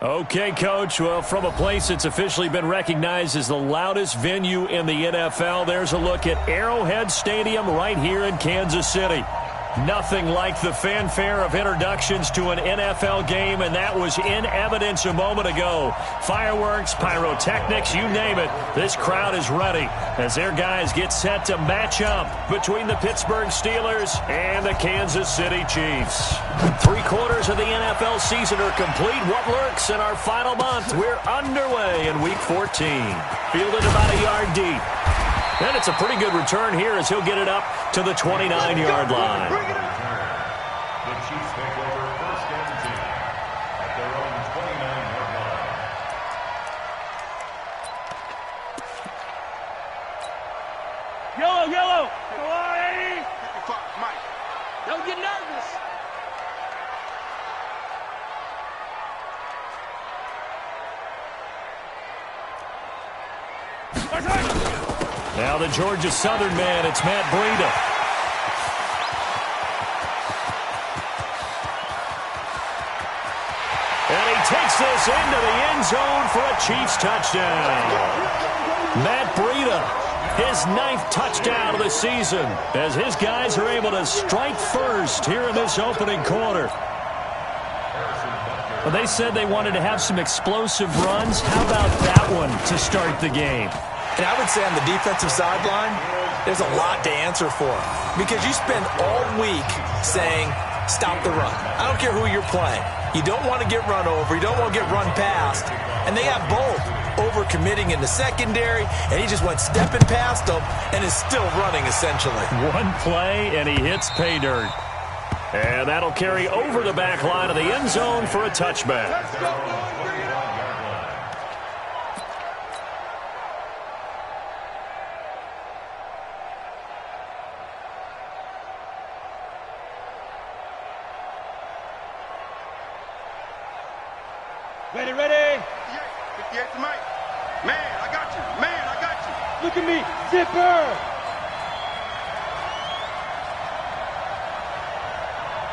Okay, Coach. Well, from a place that's officially been recognized as the loudest venue in the NFL, there's a look at Arrowhead Stadium right here in Kansas City. Nothing like the fanfare of introductions to an NFL game, and that was in evidence a moment ago. Fireworks, pyrotechnics, you name it. This crowd is ready as their guys get set to match up between the Pittsburgh Steelers and the Kansas City Chiefs. 3/4 of the NFL season are complete. What lurks in our final month? We're underway in Week 14. Fielded about a yard deep. And it's a pretty good return here as he'll get it up to the 29-yard line. The Chiefs take over first and 10 at their own 29-yard line. Yellow. Come on, Eddie. Mike. Don't get nervous. Now the Georgia Southern man, it's Matt Breida. And he takes this into the end zone for a Chiefs touchdown. Matt Breida, his 9th touchdown of the season, as his guys are able to strike first here in this opening quarter. Well, they said they wanted to have some explosive runs. How about that one to start the game? And I would say on the defensive sideline, there's a lot to answer for. Because you spend all week saying, stop the run. I don't care who you're playing. You don't want to get run over. You don't want to get run past. And they have both. Over-committing in the secondary, and he just went stepping past them and is still running, essentially. One play, and he hits pay dirt. And that'll carry over the back line of the end zone for a touchback. Ready. 58 to Mike. Man, I got you. Look at me. Zipper.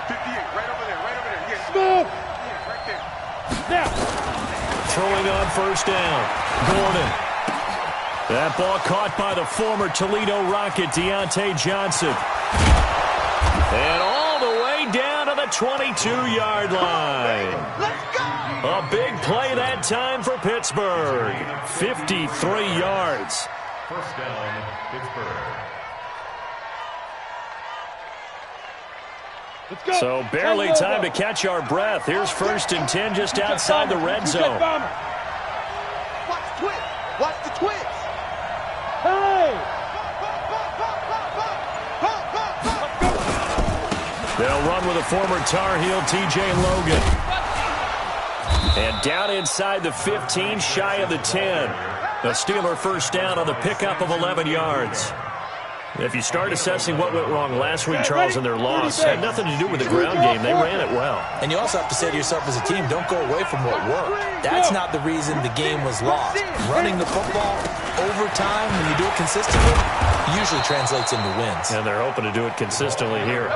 58, right over there. Yes. Smooth. Yeah, right there. Now. Throwing on first down. Gordon. That ball caught by the former Toledo Rocket, Deontay Johnson. And all the way down to the 22-yard line. Let's go. A big play that time for Pittsburgh. 53 yards. First down, Pittsburgh. Let's go. So barely time to catch our breath. Here's first and 10 just outside the red zone. Watch the twist. Hey! They'll run with a former Tar Heel, TJ Logan. And down inside the 15, shy of the 10. The Steeler first down on the pickup of 11 yards. If you start assessing what went wrong last week, Charles, in their loss, had nothing to do with the ground game. They ran it well. And you also have to say to yourself as a team, don't go away from what worked. That's not the reason the game was lost. Running the football over time, when you do it consistently, usually translates into wins. And they're hoping to do it consistently here.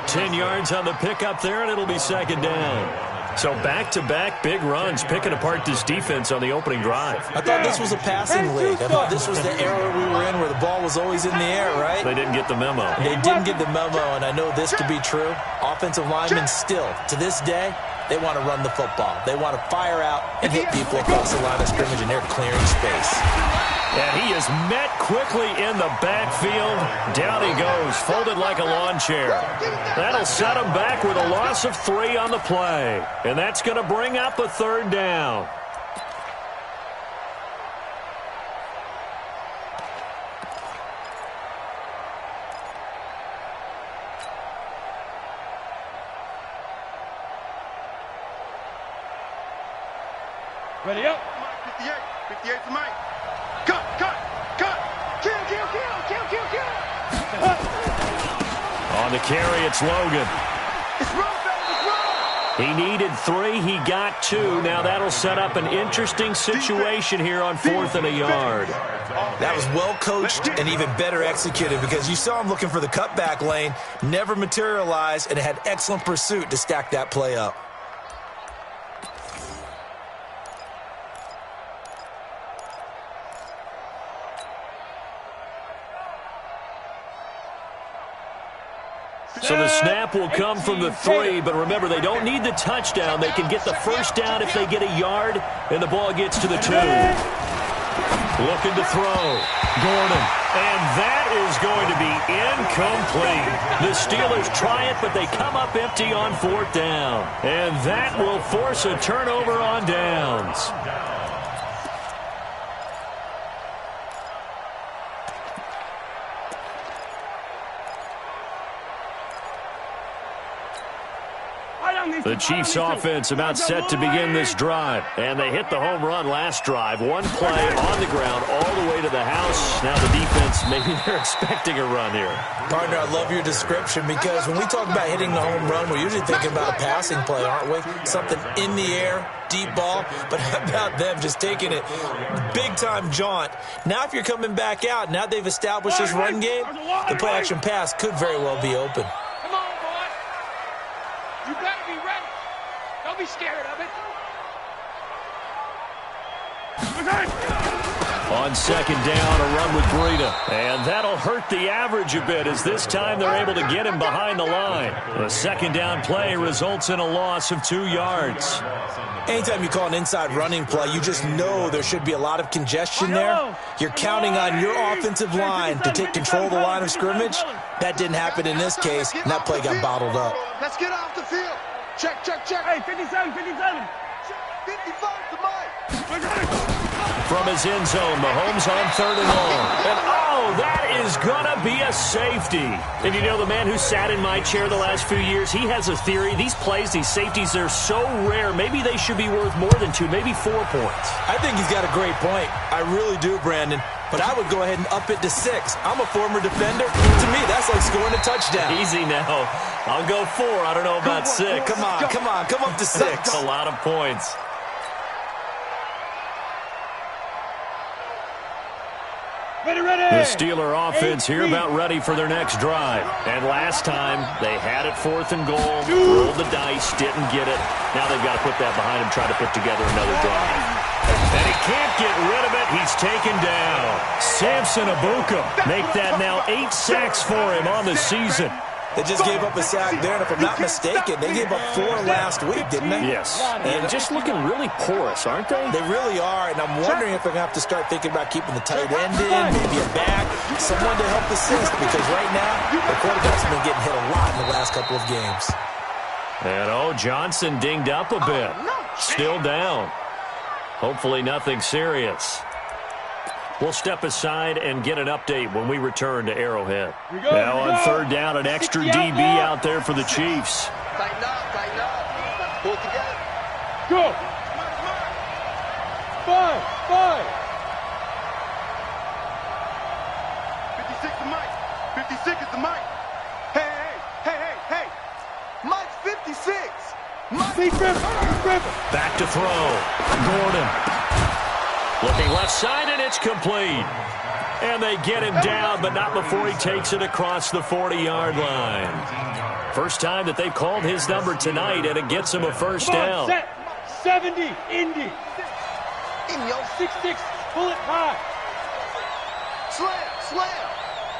10 yards on the pickup there, and it'll be second down. So back-to-back big runs, picking apart this defense on the opening drive. I thought this was a passing league. I thought this was the era we were in where the ball was always in the air, right? They didn't get the memo. They didn't get the memo, and I know this to be true. Offensive linemen still, to this day, they want to run the football. They want to fire out and hit people across the line of scrimmage, and they're clearing space. And he is met quickly in the backfield. Down he goes, folded like a lawn chair. That'll set him back with a loss of 3 on the play. And that's going to bring up a third down. Ready up. 58 for Mike. Cut. Kill. On the carry, it's Logan. It's wrong, He needed 3. He got 2. Now that'll set up an interesting situation here on 4th and a yard. That was well coached and even better executed because you saw him looking for the cutback lane, never materialized, and had excellent pursuit to stack that play up. So the snap will come from the 3, but remember, they don't need the touchdown. They can get the first down if they get a yard, and the ball gets to the 2. Looking to throw. Gordon. And that is going to be incomplete. The Steelers try it, but they come up empty on 4th down. And that will force a turnover on downs. The Chiefs offense about set to begin this drive. And they hit the home run last drive. One play on the ground all the way to the house. Now the defense, maybe they're expecting a run here. Partner, I love your description because when we talk about hitting the home run, we're usually thinking about a passing play, aren't we? Something in the air, deep ball. But how about them just taking it big-time jaunt? Now if you're coming back out, now they've established this run game, the play-action pass could very well be open. Come on, boy. You better be ready. Don't be scared of it. On 2nd down, a run with Breida. And that'll hurt the average a bit as this time they're able to get him behind the line. The 2nd down play results in a loss of 2 yards. Anytime you call an inside running play, you just know there should be a lot of congestion there. You're counting on your offensive line to take control of the line of scrimmage. That didn't happen in this case, and that play got bottled up. Let's get off the field. Check, check, check. Hey, 57, 57. 55 to Mike. From his end zone, Mahomes on 3rd and long. And, oh, that is going to be a safety. And you know, the man who sat in my chair the last few years, he has a theory. These plays, these safeties, they're so rare. Maybe they should be worth more than 2, maybe 4 points. I think he's got a great point. I really do, Brandon. But I would go ahead and up it to 6. I'm a former defender. To me, that's like scoring a touchdown. Easy now. I'll go 4. I don't know about 6. Come on, come on. Come up to 6. That's a lot of points. The Steeler offense here about ready for their next drive. And last time, they had it 4th and goal, rolled the dice, didn't get it. Now they've got to put that behind him, try to put together another drive. And he can't get rid of it. He's taken down. Samson Abuka make that now 8 sacks for him on the season. They just gave up a sack there, and if I'm not mistaken, they gave up 4 last week, didn't they? Yes. And just looking really porous, aren't they? They really are, and I'm wondering if they're going to have to start thinking about keeping the tight end in, maybe a back, someone to help assist, because right now, the quarterback's been getting hit a lot in the last couple of games. And, Johnson dinged up a bit. Still down. Hopefully nothing serious. We'll step aside and get an update when we return to Arrowhead. Now on 3rd down, an extra DB out there for the Chiefs. Tighten up. Pull it together. Go. 5. 56 to Mike. 56 is to Mike. Hey. Mike's 56. Mike. Back to throw. Gordon. Looking left side, and it's complete. And they get him down, but not before he takes it across the 40-yard line. First time that they've called his number tonight, and it gets him a first down. Set. 70, Indy. In yo. 6-6, pull it high. Slam.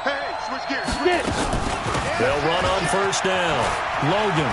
Hey, switch gears. They'll run on first down. Logan.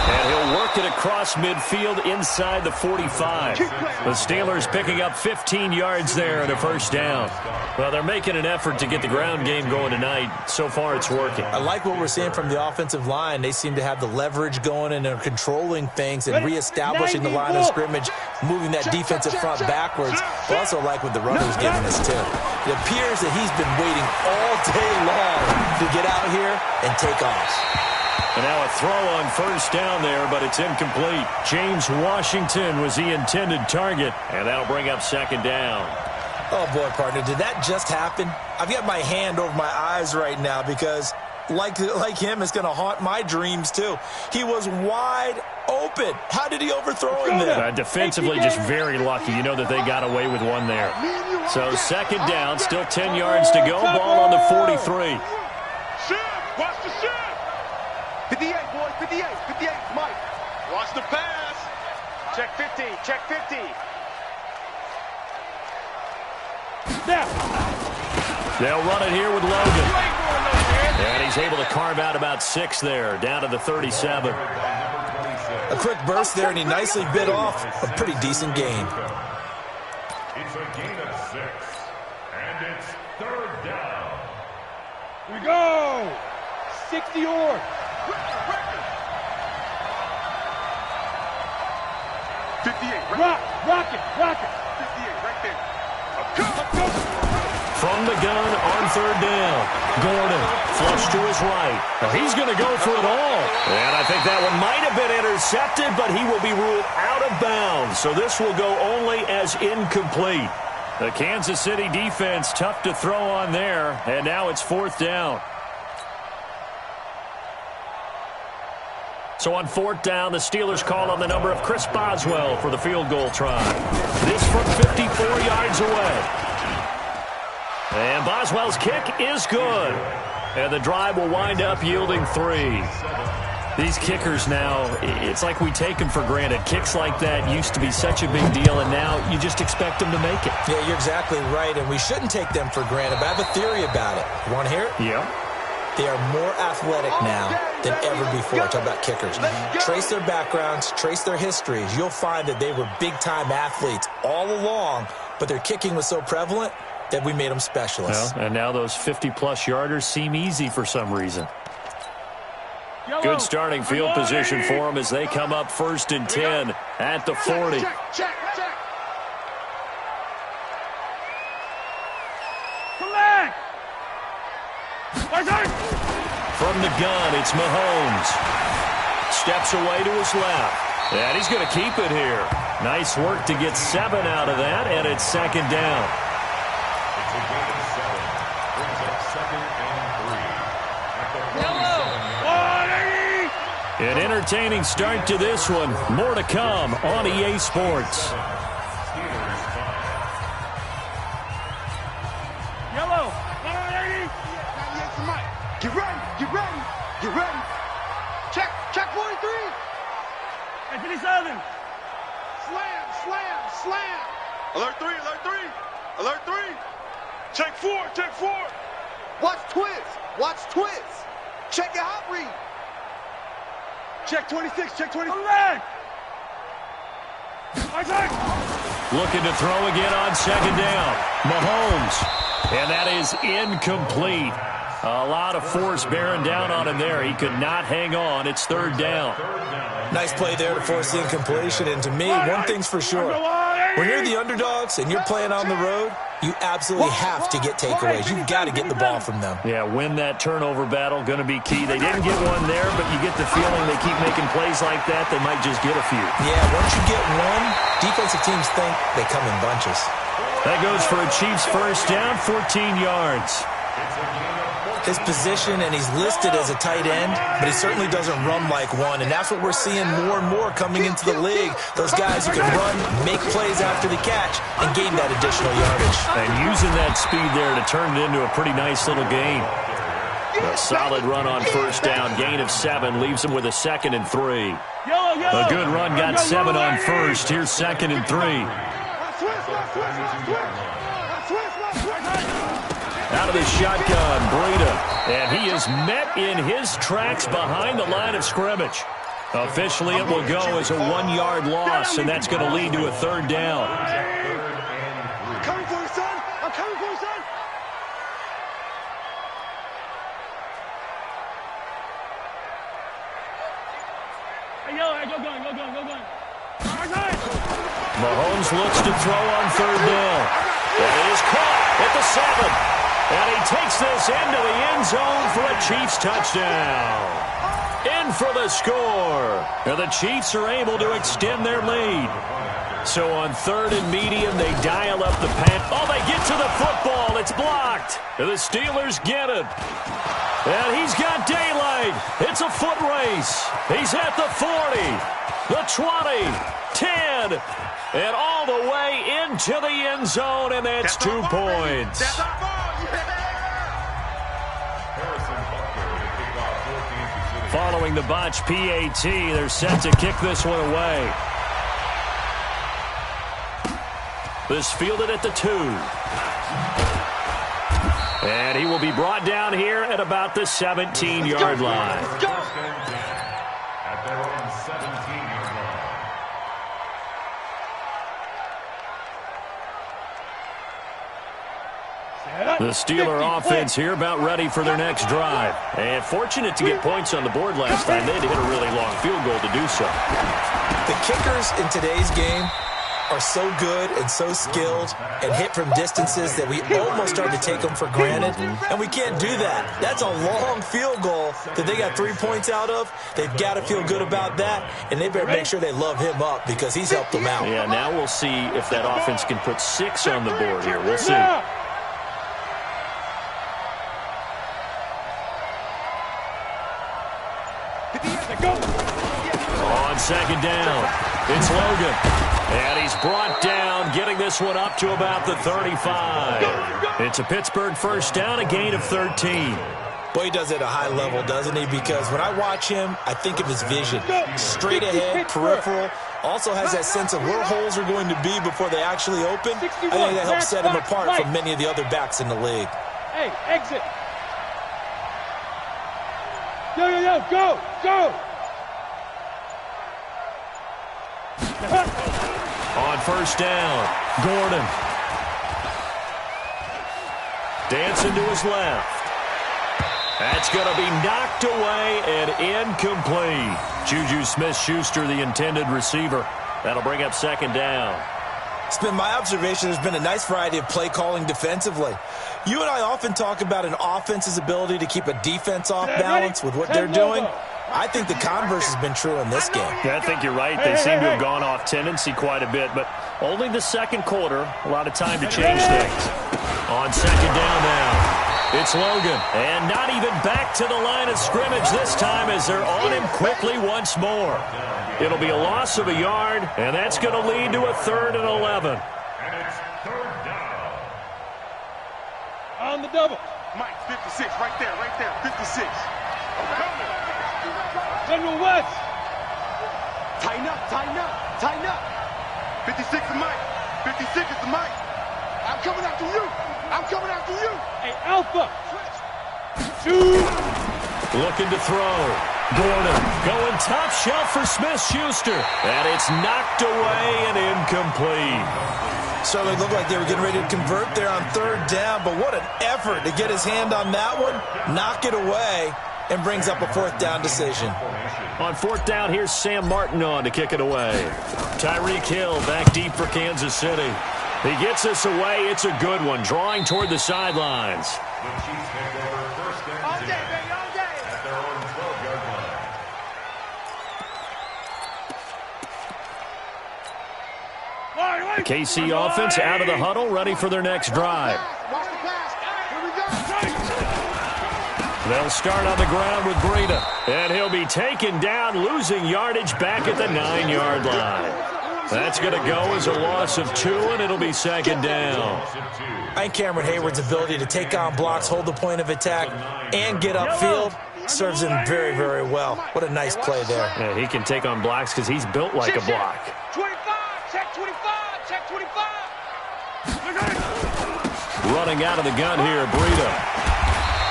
And he'll work it across midfield inside the 45. The Steelers picking up 15 yards there and a first down. Well, they're making an effort to get the ground game going tonight. So far, it's working. I like what we're seeing from the offensive line. They seem to have the leverage going, and they're controlling things and reestablishing the line of scrimmage, moving that defensive front backwards. I also like what the runner's giving us, too. It appears that he's been waiting all day long to get out here and take off. And now a throw on first down there, but it's incomplete. James Washington was the intended target, and that'll bring up 2nd down. Oh, boy, partner, did that just happen? I've got my hand over my eyes right now because, like him, it's going to haunt my dreams, too. He was wide open. How did he overthrow him there? Defensively, just very lucky. You know that they got away with one there. So 2nd down, still 10 yards to go. Ball on the 43. Watch the shift. 58, boys, 58, Mike. Watch the pass. Check 50. They'll run it here with Logan. And he's able to carve out about about 6 there, down to the 37. A quick burst there, and he nicely bit off a pretty decent gain. It's a gain of 6, and it's 3rd down. Here we go. 60 or. 58, Rock it. 58, right there. From the gun on 3rd down. Gordon, flush to his right. Well, he's going to go for it all. And I think that one might have been intercepted, but he will be ruled out of bounds. So this will go only as incomplete. The Kansas City defense, tough to throw on there. And now it's 4th down. So on 4th down, the Steelers call on the number of Chris Boswell for the field goal try. This from 54 yards away. And Boswell's kick is good. And the drive will wind up yielding 3. These kickers now, it's like we take them for granted. Kicks like that used to be such a big deal, and now you just expect them to make it. Yeah, you're exactly right, and we shouldn't take them for granted. But I have a theory about it. You want to hear it? Yeah. They are more athletic now than ever before. Talk about kickers. Trace their backgrounds, trace their histories. You'll find that they were big-time athletes all along, but their kicking was so prevalent that we made them specialists. Well, and now those 50-plus yarders seem easy for some reason. Good starting field position for them as they come up 1st and 10 at the 40. Check. From the gun, it's Mahomes. Steps away to his left. And he's going to keep it here. Nice work to get 7 out of that, and it's 2nd down. It's a gain of 7. Brings up 2nd and 3. An entertaining start to this one. More to come on EA Sports. Yellow. Get ready. Check 43. Hey, 57. Slam. Alert 3. Check 4. Watch twist. Check your hot read. Check 26. Looking to throw again on 2nd down. Mahomes. And that is incomplete. A lot of force bearing down on him there. He could not hang on. It's 3rd down. Nice play there to force the incompletion. And to me, one thing's for sure. When you're the underdogs and you're playing on the road, you absolutely have to get takeaways. You've got to get the ball from them. Yeah, win that turnover battle, going to be key. They didn't get one there, but you get the feeling they keep making plays like that, they might just get a few. Yeah, once you get one, defensive teams think they come in bunches. That goes for a Chiefs 1st down, 14 yards. His position, and he's listed as a tight end, but he certainly doesn't run like one, and that's what we're seeing more and more coming into the league. Those guys who can run, make plays after the catch, and gain that additional yardage. And using that speed there to turn it into a pretty nice little gain. A solid run on 1st down, gain of 7, leaves him with a 2nd and 3. A good run, got 7 on 1st. Here's 2nd and 3. Out of the shotgun, Breida. And he is met in his tracks behind the line of scrimmage. Officially, it will go as a 1-yard loss, and that's going to lead to a 3rd down. I'm coming for you, son. Hey, go going. Mahomes looks to throw on 3rd down. And it is caught at the 7. And he takes this into the end zone for a Chiefs touchdown. In for the score. And the Chiefs are able to extend their lead. So on 3rd and medium, they dial up the pass. Oh, they get to the football. It's blocked. And the Steelers get it. And he's got daylight. It's a foot race. He's at the 40, the 20, 10, and all the way into the end zone, and that's 2 points. Following the botch PAT, they're set to kick this one away. This fielded at the 2. And he will be brought down here at about the 17-yard line. First and 10 at their own 17-yard line. The Steeler offense here about ready for their next drive. And fortunate to get points on the board last time. They had to hit a really long field goal to do so. The kickers in today's game are so good and so skilled and hit from distances that we almost start to take them for granted, and we can't do that. That's a long field goal that they got 3 points out of. They've got to feel good about that, and they better make sure they love him up because he's helped them out. Yeah, now we'll see if that offense can put 6 on the board here. We'll see. On second down, it's Logan. And he's brought down, getting this one up to about the 35. It's a Pittsburgh first down, a gain of 13. Boy, he does it at a high level, doesn't he? Because when I watch him, I think of his vision. Straight ahead, peripheral. Also has that sense of where holes are going to be before they actually open. I think that helps set him apart from many of the other backs in the league. Hey, exit. Yo, go, go. On first down, Gordon. Dancing to his left. That's going to be knocked away and incomplete. Juju Smith-Schuster, the intended receiver. That'll bring up second down. It's been my observation there's been a nice variety of play calling defensively. You and I often talk about an offense's ability to keep a defense off balance with what they're doing. I think the converse has been true in this game. Yeah, I think you're right. They seem to have gone off tendency quite a bit, but only the second quarter, a lot of time to change things. On second down now, it's Logan. And not even back to the line of scrimmage this time as they're on him quickly once more. It'll be a loss of a yard, and that's going to lead to a 3rd and 11. And it's 3rd down. On the double. Mike, 56, right there, 56. General West. Tighten up. 56 is Mike. 56 is the Mike. I'm coming after you. Hey, Alpha. Two. Looking to throw. Gordon going top shelf for Smith-Schuster. And it's knocked away and incomplete. Certainly looked like they were getting ready to convert there on 3rd down, but what an effort to get his hand on that one, knock it away, and brings up a 4th down decision. On 4th down, here's Sam Martin on to kick it away. Tyreek Hill back deep for Kansas City. He gets us away. It's a good one, drawing toward the sidelines. The Chiefs take over first and 10 at their own 12-yard line. The KC offense out of the huddle, ready for their next drive. Watch the pass. Here we go. They'll start on the ground with Breida. And he'll be taken down, losing yardage back at the 9-yard line. That's going to go as a loss of 2, and it'll be second down. I think Cameron Hayward's ability to take on blocks, hold the point of attack, and get upfield serves him very, very well. What a nice play there. Yeah, he can take on blocks because he's built like a block. 25, check 25, check 25. Running out of the gun here, Breida.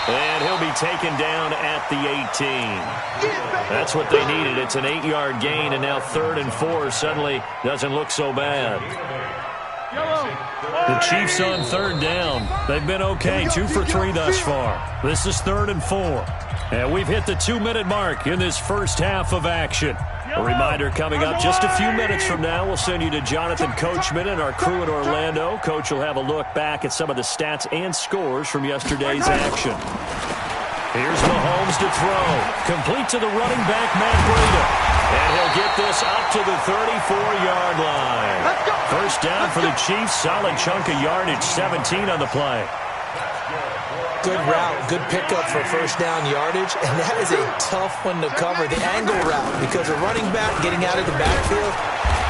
And he'll be taken down at the 18. That's what they needed. It's an 8-yard gain, and now 3rd and 4 suddenly doesn't look so bad. The Chiefs on 3rd down. They've been okay, 2 for 3 thus far. This is 3rd and 4. And we've hit the 2-minute mark in this first half of action. A reminder coming up just a few minutes from now. We'll send you to Jonathan Coachman and our crew in Orlando. Coach will have a look back at some of the stats and scores from yesterday's action. Here's Mahomes to throw. Complete to the running back, Matt Breida. And he'll get this up to the 34-yard line. First down for the Chiefs. Solid chunk of yardage, 17 on the play. Good route, good pickup for first down yardage, and that is a tough one to cover, the angle route, because a running back getting out of the backfield,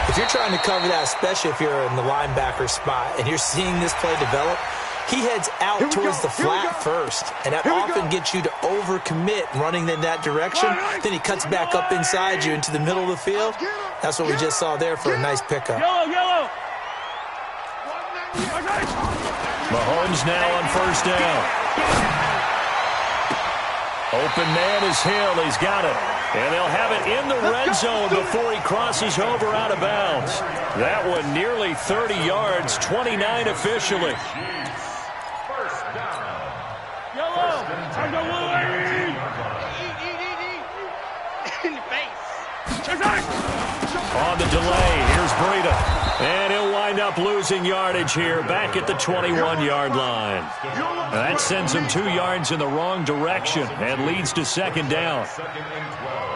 if you're trying to cover that, especially if you're in the linebacker spot and you're seeing this play develop, he heads out towards the flat first, and that often gets you to overcommit running in that direction. Then he cuts back up inside you into the middle of the field. That's what we just saw there for a nice pickup. Yellow. Mahomes now on first down. Open man is Hill. He's got it. And they'll have it in the red zone before he crosses over out of bounds. That one nearly 30 yards, 29 officially. First down. Yellow. I'm the in the face. On the delay, here's Breida. And he'll wind up losing yardage here back at the 21-yard line. And that sends him 2 yards in the wrong direction and leads to second down.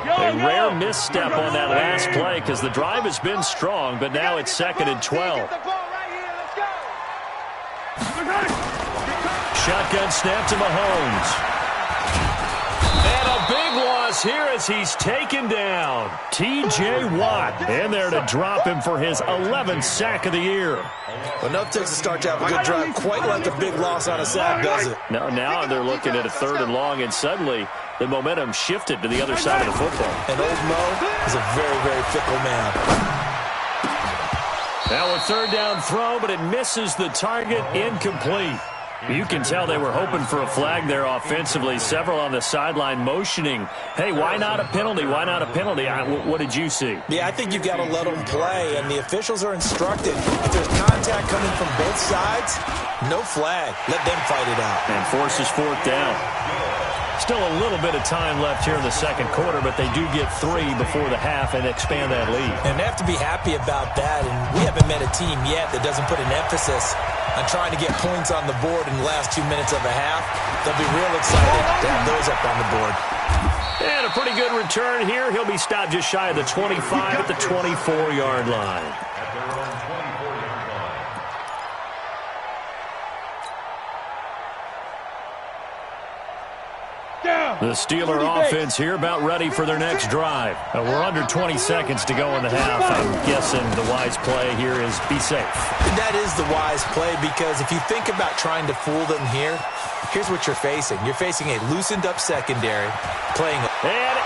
A rare misstep on that last play because the drive has been strong, but now it's second and 12. Shotgun snap to Mahomes. And a big loss here as he's taken down. T.J. Watt in there to drop him for his 11th sack of the year. Well, enough takes to start to have a good drive, quite like a big loss on a sack, does it? Now they're looking at a 3rd and long, and suddenly the momentum shifted to the other side of the football. And old Mo is a very, very fickle man. Now a 3rd down throw, but it misses the target, incomplete. You can tell they were hoping for a flag there offensively. Several on the sideline motioning, hey, why not a penalty? Why not a penalty? What did you see? Yeah, I think you've got to let them play, and the officials are instructed. If there's contact coming from both sides, no flag. Let them fight it out. And forces 4th down. Still a little bit of time left here in the second quarter, but they do get 3 before the half and expand that lead. And they have to be happy about that, and we haven't met a team yet that doesn't put an emphasis on trying to get points on the board in the last 2 minutes of a half. They'll be real excited to have those up on the board. And a pretty good return here. He'll be stopped just shy of the 25 at the 24-yard line. At their own 24-yard line. The Steeler offense here about ready for their next drive. We're under 20 seconds to go in the half. I'm guessing the wise play here is be safe. That is the wise play because if you think about trying to fool them here, here's what you're facing. You're facing a loosened-up secondary playing. And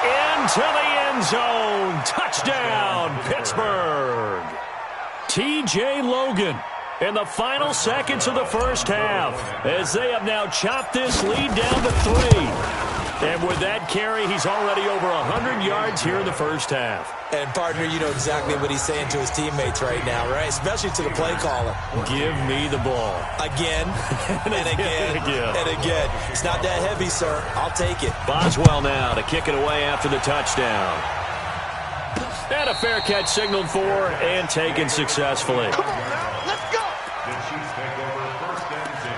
into the end zone. Touchdown, Pittsburgh. T.J. Logan in the final seconds of the first half as they have now chopped this lead down to 3. And with that carry, he's already over 100 yards here in the first half. And, partner, you know exactly what he's saying to his teammates right now, right? Especially to the play caller. Give me the ball. Again, and again, and again. It's not that heavy, sir. I'll take it. Boswell now to kick it away after the touchdown. And a fair catch signaled for and taken successfully. Come on now, let's go. The Chiefs take over first and 10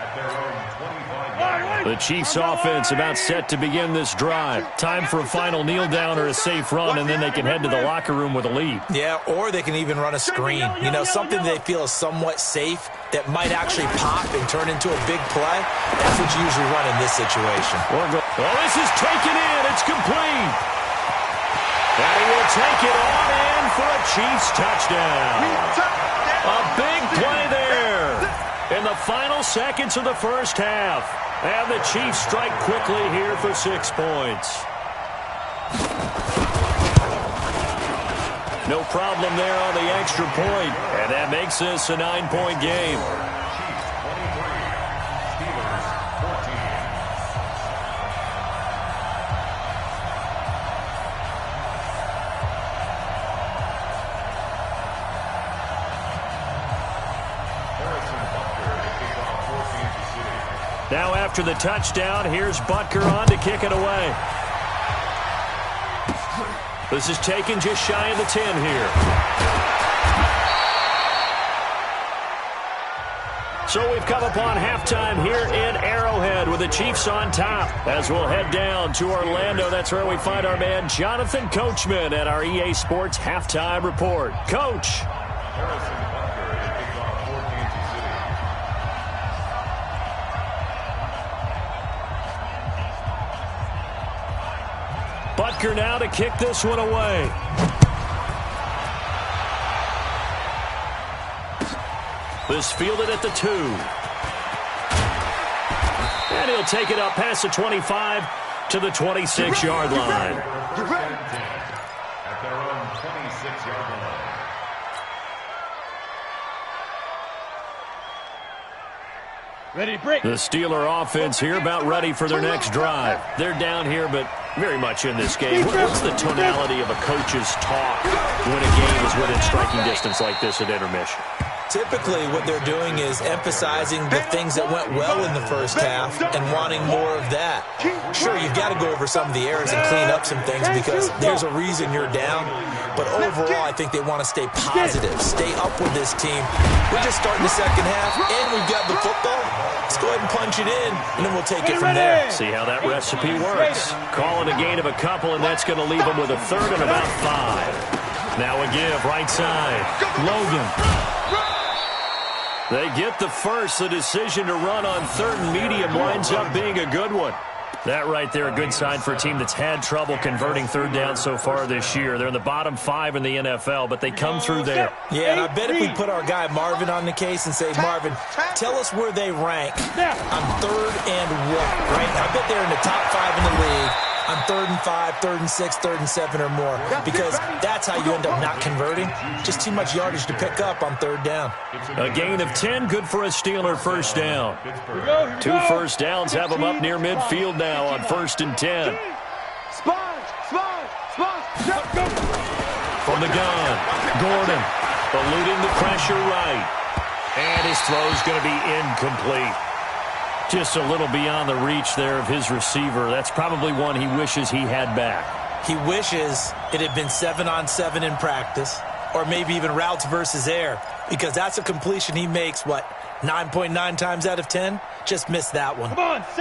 at their own 25-yard line. The Chiefs offense about set to begin this drive. Time for a final kneel down or a safe run, and then they can head to the locker room with a lead. Yeah, or they can even run a screen. You know, something they feel is somewhat safe that might actually pop and turn into a big play. That's what you usually run in this situation. Oh, this is taken in. It's complete. And he will take it on in for a Chiefs touchdown. A big play there in the final seconds of the first half. And the Chiefs strike quickly here for 6 points. No problem there on the extra point. And that makes this a 9-point game. Chiefs 23, Steelers 14. Now after the touchdown, here's Butker on to kick it away. This is taken just shy of the 10 here. So we've come upon halftime here in Arrowhead with the Chiefs on top. As we'll head down to Orlando, that's where we find our man Jonathan Coachman at our EA Sports Halftime Report. Coach. Harrison Butker to kick off for Kansas City. Butker now to kick this one away. This fielded at the 2. And he'll take it up past the 25 to the 26-yard line. First and 10 at their own 26-yard line. The Steeler offense here about ready for their next drive. They're down here, but very much in this game. What's the tonality of a coach's talk when a game is within striking distance like this at intermission? Typically, what they're doing is emphasizing the things that went well in the first half and wanting more of that. Sure, you've got to go over some of the errors and clean up some things because there's a reason you're down. But overall, I think they want to stay positive, stay up with this team. We're just starting the second half, and we've got the football. Let's go ahead and punch it in, and then we'll take it from there. See how that recipe works. Call it a gain of a couple, and that's going to leave them with a third and about 5. Now a give, right side. Logan. They get the first. The decision to run on third and medium winds up being a good one. That right there, a good sign for a team that's had trouble converting third down so far this year. They're in the bottom 5 in the NFL, but they come through there. Yeah, and I bet if we put our guy Marvin on the case and say, Marvin, tell us where they rank on 3rd and 1, right? I bet they're in the top 5 in the league on 3rd and 5, 3rd and 6, 3rd and 7 or more, because that's how you end up not converting. Just too much yardage to pick up on 3rd down. A gain of 10, good for a Steeler first down. 2 first downs have them up near midfield now on 1st and 10. From the gun, Gordon eluding the pressure right. And his throw's going to be incomplete. Just a little beyond the reach there of his receiver. That's probably one he wishes he had back. He wishes it had been 7-on-7 in practice, or maybe even routes versus air, because that's a completion he makes, 9.9 times out of 10? Just missed that one.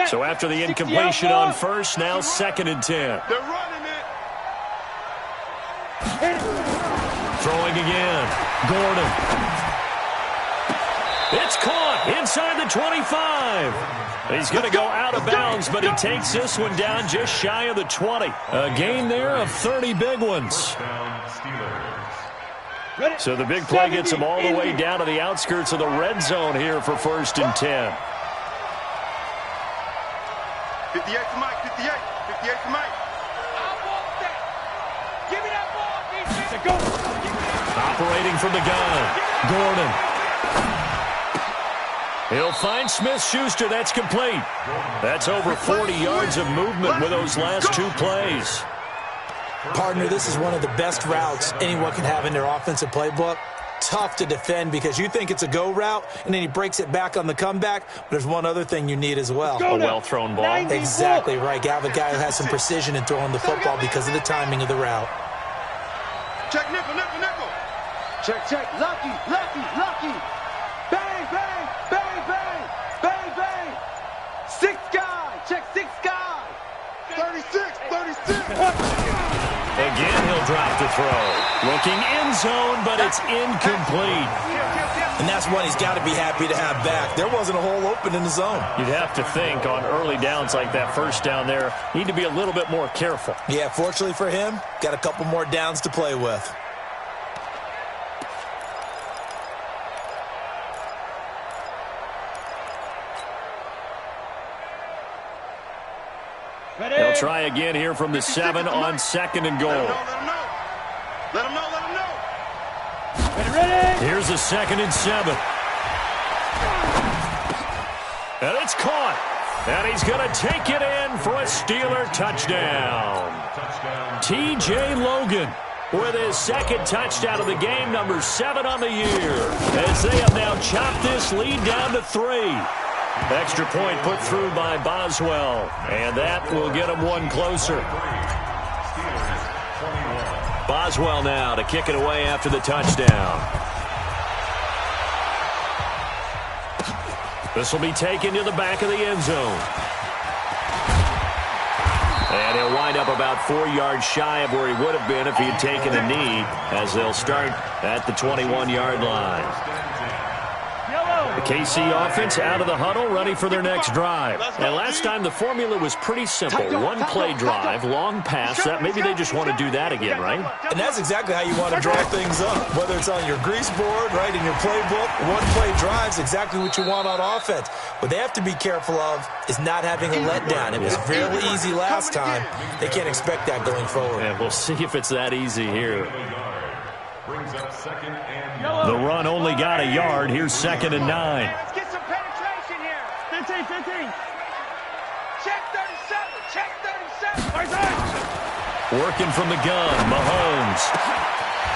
So after the incompletion on first, now 2nd and 10. They're running it. Throwing again. Gordon. It's caught inside the 25. He's going to go out of bounds, but he takes this one down just shy of the 20. A gain there of 30 big ones. So the big play gets him all the way down to the outskirts of the red zone here for 1st and 10. 58 to Mike, 58. 58 to Mike. I want that. Give me that ball, defense. Go. Operating from the gun. Gordon. He'll find Smith-Schuster. That's complete. That's over 40 yards of movement with those last 2 plays. Partner, this is one of the best routes anyone can have in their offensive playbook. Tough to defend because you think it's a go route, and then he breaks it back on the comeback. But there's one other thing you need as well. A well-thrown ball. Exactly right. You have a guy who has some precision in throwing the football because of the timing of the route. Check nickel, nickel, nickel. Check. Lucky. Bang, bang, bang, bang, bang, bang. 6 guy. Check 6 guy. 36. Again, he'll drop the throw. Looking end zone, but it's incomplete. And that's one he's got to be happy to have back. There wasn't a hole open in the zone. You'd have to think on early downs like that first down there, need to be a little bit more careful. Yeah, fortunately for him, got a couple more downs to play with. They'll try again here from the 7 on 2nd and goal. Let him know. Here's a 2nd and 7. And it's caught. And he's going to take it in for a Steeler touchdown. T.J. Logan with his 2nd touchdown of the game, number 7 on the year, as they have now chopped this lead down to 3. Extra point put through by Boswell, and that will get him one closer. Boswell now to kick it away after the touchdown. This will be taken to the back of the end zone. And he'll wind up about 4 yards shy of where he would have been if he had taken a knee, as they'll start at the 21-yard line. The KC offense out of the huddle, ready for their next drive. And last time the formula was pretty simple. 1 play drive, long pass. That maybe they just want to do that again, right? And that's exactly how you want to draw things up. Whether it's on your grease board, right, in your playbook, 1 play drive is exactly what you want on offense. What they have to be careful of is not having a letdown. It was fairly easy last time. They can't expect that going forward. And we'll see if it's that easy here. The run only got a yard. Here's 2nd and 9. Let's get some penetration here. Check 37. Check 37. Working from the gun, Mahomes.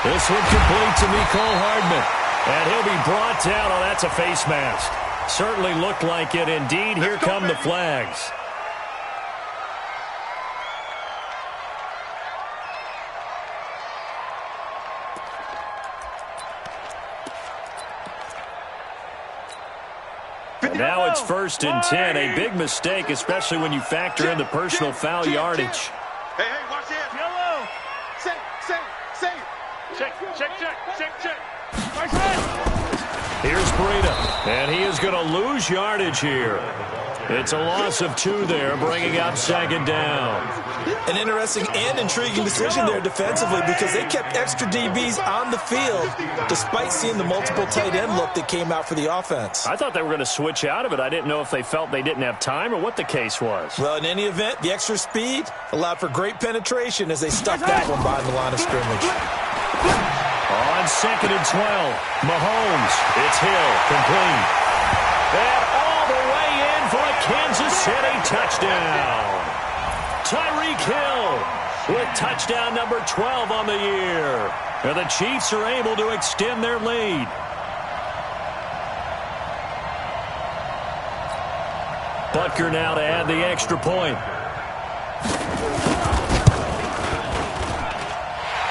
This one complete to Mecole Hardman. And he'll be brought down. Oh, that's a face mask. Certainly looked like it. Indeed, here come the flags. Now it's 1st and 10. A big mistake, especially when you factor in the personal foul yardage. Hey, watch this. Yellow. Say. Check. Here's Breida, and he is going to lose yardage here. It's a loss of 2 there, bringing up 2nd down. An interesting and intriguing decision there defensively because they kept extra DBs on the field despite seeing the multiple tight end look that came out for the offense. I thought they were going to switch out of it. I didn't know if they felt they didn't have time or what the case was. Well, in any event, the extra speed allowed for great penetration as they stuffed that one behind the line of scrimmage. On 2nd and 12, Mahomes. It's Hill, complete. And all the way in for a Kansas City touchdown. Tyreek Hill with touchdown number 12 on the year. And the Chiefs are able to extend their lead. Butker now to add the extra point.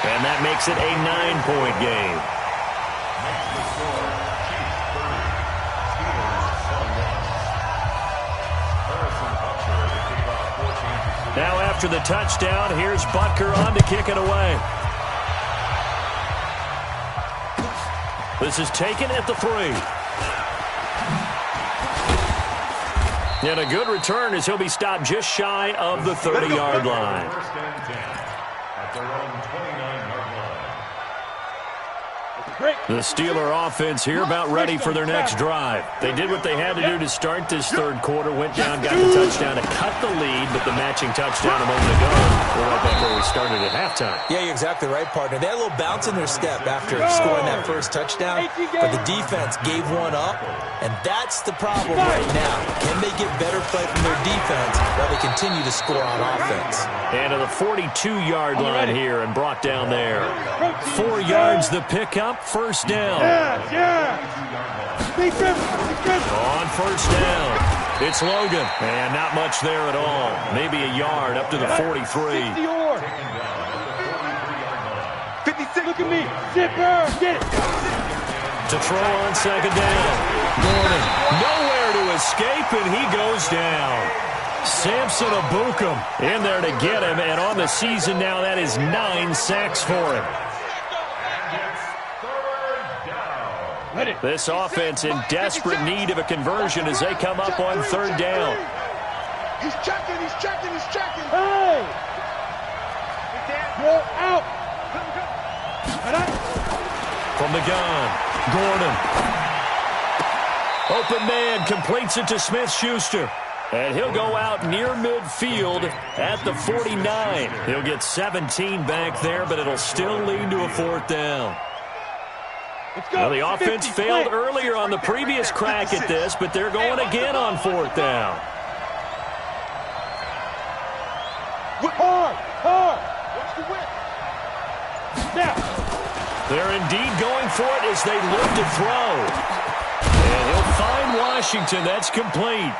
And that makes it a 9-point game. Now after the touchdown, here's Butker on to kick it away. This is taken at the 3. And a good return as he'll be stopped just shy of the 30-yard line. First and 10 at their own 29-yard line. The Steeler offense here about ready for their next drive. They did what they had to do to start this 3rd quarter, went down, got the touchdown to cut the lead, but the matching touchdown a moment ago, we're right back where we started at halftime. Yeah, you're exactly right, partner. They had a little bounce in their step after scoring that first touchdown, but the defense gave one up, and that's the problem right now. Can they get better play from their defense while they continue to score on offense? And to the 42-yard line here and brought down there. 4 yards the pickup, 1st down. On 1st down, it's Logan. And not much there at all. Maybe a yard up to the 43. 56. Look at me. Zipper. Get it. To throw on 2nd down. Gordon nowhere to escape, and he goes down. Samson Ebukam in there to get him, and on the season now, that is 9 sacks for him. This offense in desperate need of a conversion as they come up on 3rd down. He's checking. Hey! Go out. From the gun, Gordon. Open man completes it to Smith-Schuster. And he'll go out near midfield at the 49. He'll get 17 back there, but it'll still lead to a 4th down. Well, the offense failed earlier on the previous crack at this, but they're going again on 4th down. Hard. Watch the whip. Now. They're indeed going for it as they look to throw. And he'll find Washington. That's complete.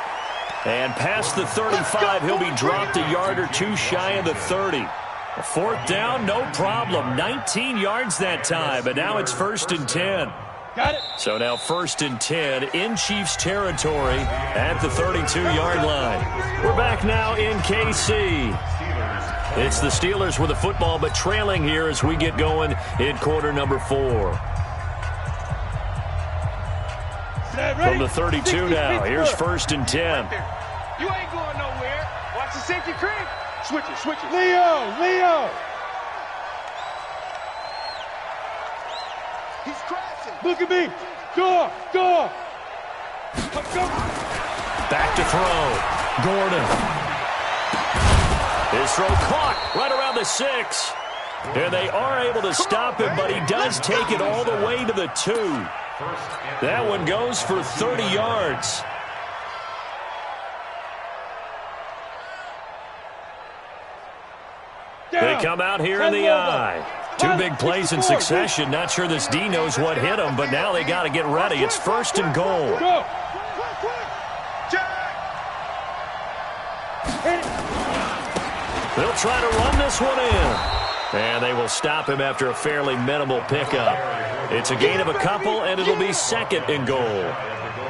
And past the 35, he'll be dropped a yard or 2 shy of the 30. A 4th down, no problem. 19 yards that time, but now it's 1st and 10. Got it. So now 1st and 10 in Chiefs territory at the 32-yard line. We're back now in KC. It's the Steelers with the football, but trailing here as we get going in quarter number 4. From the 32 now, here's 1st and 10. You ain't going nowhere. Watch the safety creep. Switch it. Leo. He's crashing. Look at me. Go. Back to throw. Gordon. His throw caught right around the 6. And they are able to stop him, but he does take it all the way to the 2. That one goes for 30 yards. They come out here in the I. Two big plays in succession. Not sure this D knows what hit him, but now they got to get ready. It's 1st and goal. Go. They'll try to run this one in. And they will stop him after a fairly minimal pickup. It's a gain of a couple, and it'll be 2nd and goal.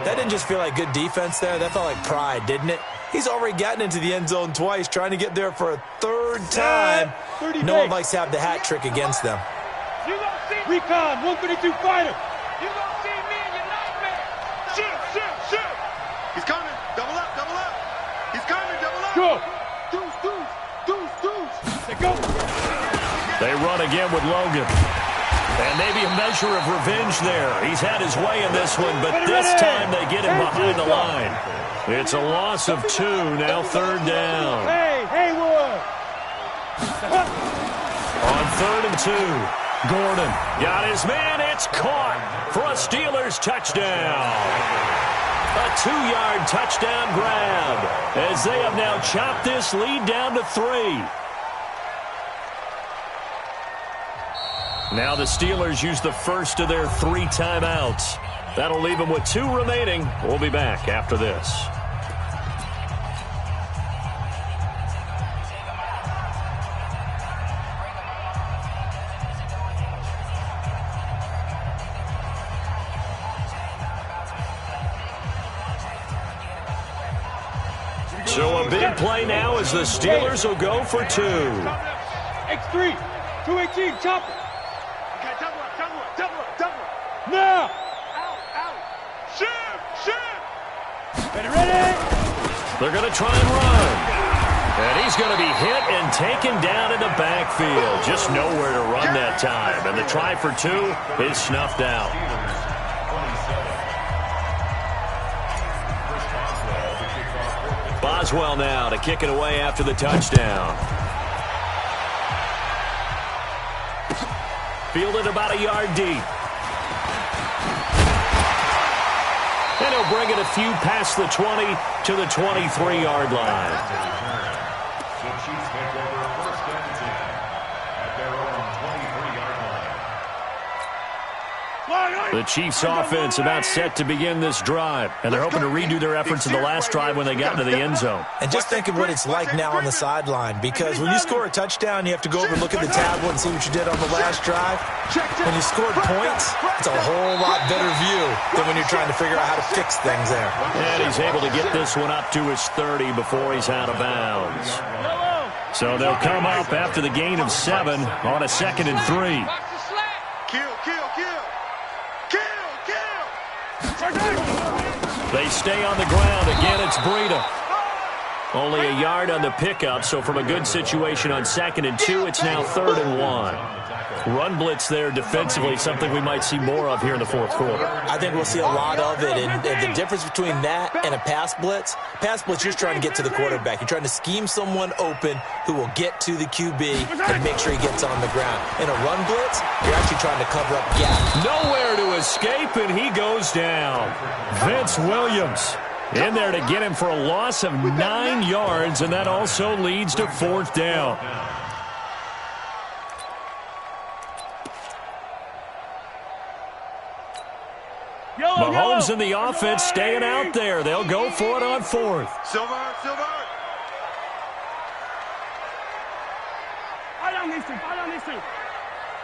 That didn't just feel like good defense there. That felt like pride, didn't it? He's already gotten into the end zone twice, trying to get there for a 3rd time. No one likes to have the hat trick against them. You gonna see Recon 132 fighter. You gonna see me in your nightmare. Shoot. He's coming. Double up. He's coming. Double up. Go. Deuce. They go. They run again with Logan. And maybe a measure of revenge there. He's had his way in this one, but this time they get him behind the line. It's a loss of 2, now 3rd down. Hey, Haywood. On 3rd and 2, Gordon got his man. It's caught for a Steelers touchdown. A 2-yard touchdown grab as they have now chopped this lead down to 3. Now the Steelers use the first of their 3 timeouts. That'll leave them with 2 remaining. We'll be back after this. So a big play now as the Steelers will go for 2. X3, 218, chopper. Okay, double up. Now. Out. Shift. Ready. They're going to try and run. And he's going to be hit and taken down in the backfield. Just nowhere to run that time. And the try for 2 is snuffed out. Boswell now to kick it away after the touchdown. Fielded about a yard deep. And he'll bring it a few past the 20 to the 23-yard line. The Chiefs take over 1st and 10 at their own 23-yard line. The Chiefs offense about set to begin this drive, and they're hoping to redo their efforts in the last drive when they got into the end zone. And just think of what it's like now on the sideline, because when you score a touchdown, you have to go over and look at the tablet and see what you did on the last drive. When you scored points, it's a whole lot better view than when you're trying to figure out how to fix things there. And he's able to get this one up to his 30 before he's out of bounds. So they'll come up after the gain of 7 on a 2nd and 3. Kill. They stay on the ground. Again, it's Breida. Only a yard on the pickup, so from a good situation on 2nd and 2, it's now 3rd and 1. Run blitz there defensively, something we might see more of here in the 4th quarter. I think we'll see a lot of it, and the difference between that and a pass blitz, you're trying to get to the quarterback. You're trying to scheme someone open who will get to the QB and make sure he gets on the ground. In a run blitz, you're actually trying to cover up gaps. Nowhere to escape, and he goes down. Vince Williams in there to get him for a loss of 9 yards, and that also leads to 4th down. Mahomes and the offense staying out there. They'll go for it on 4th. Silver.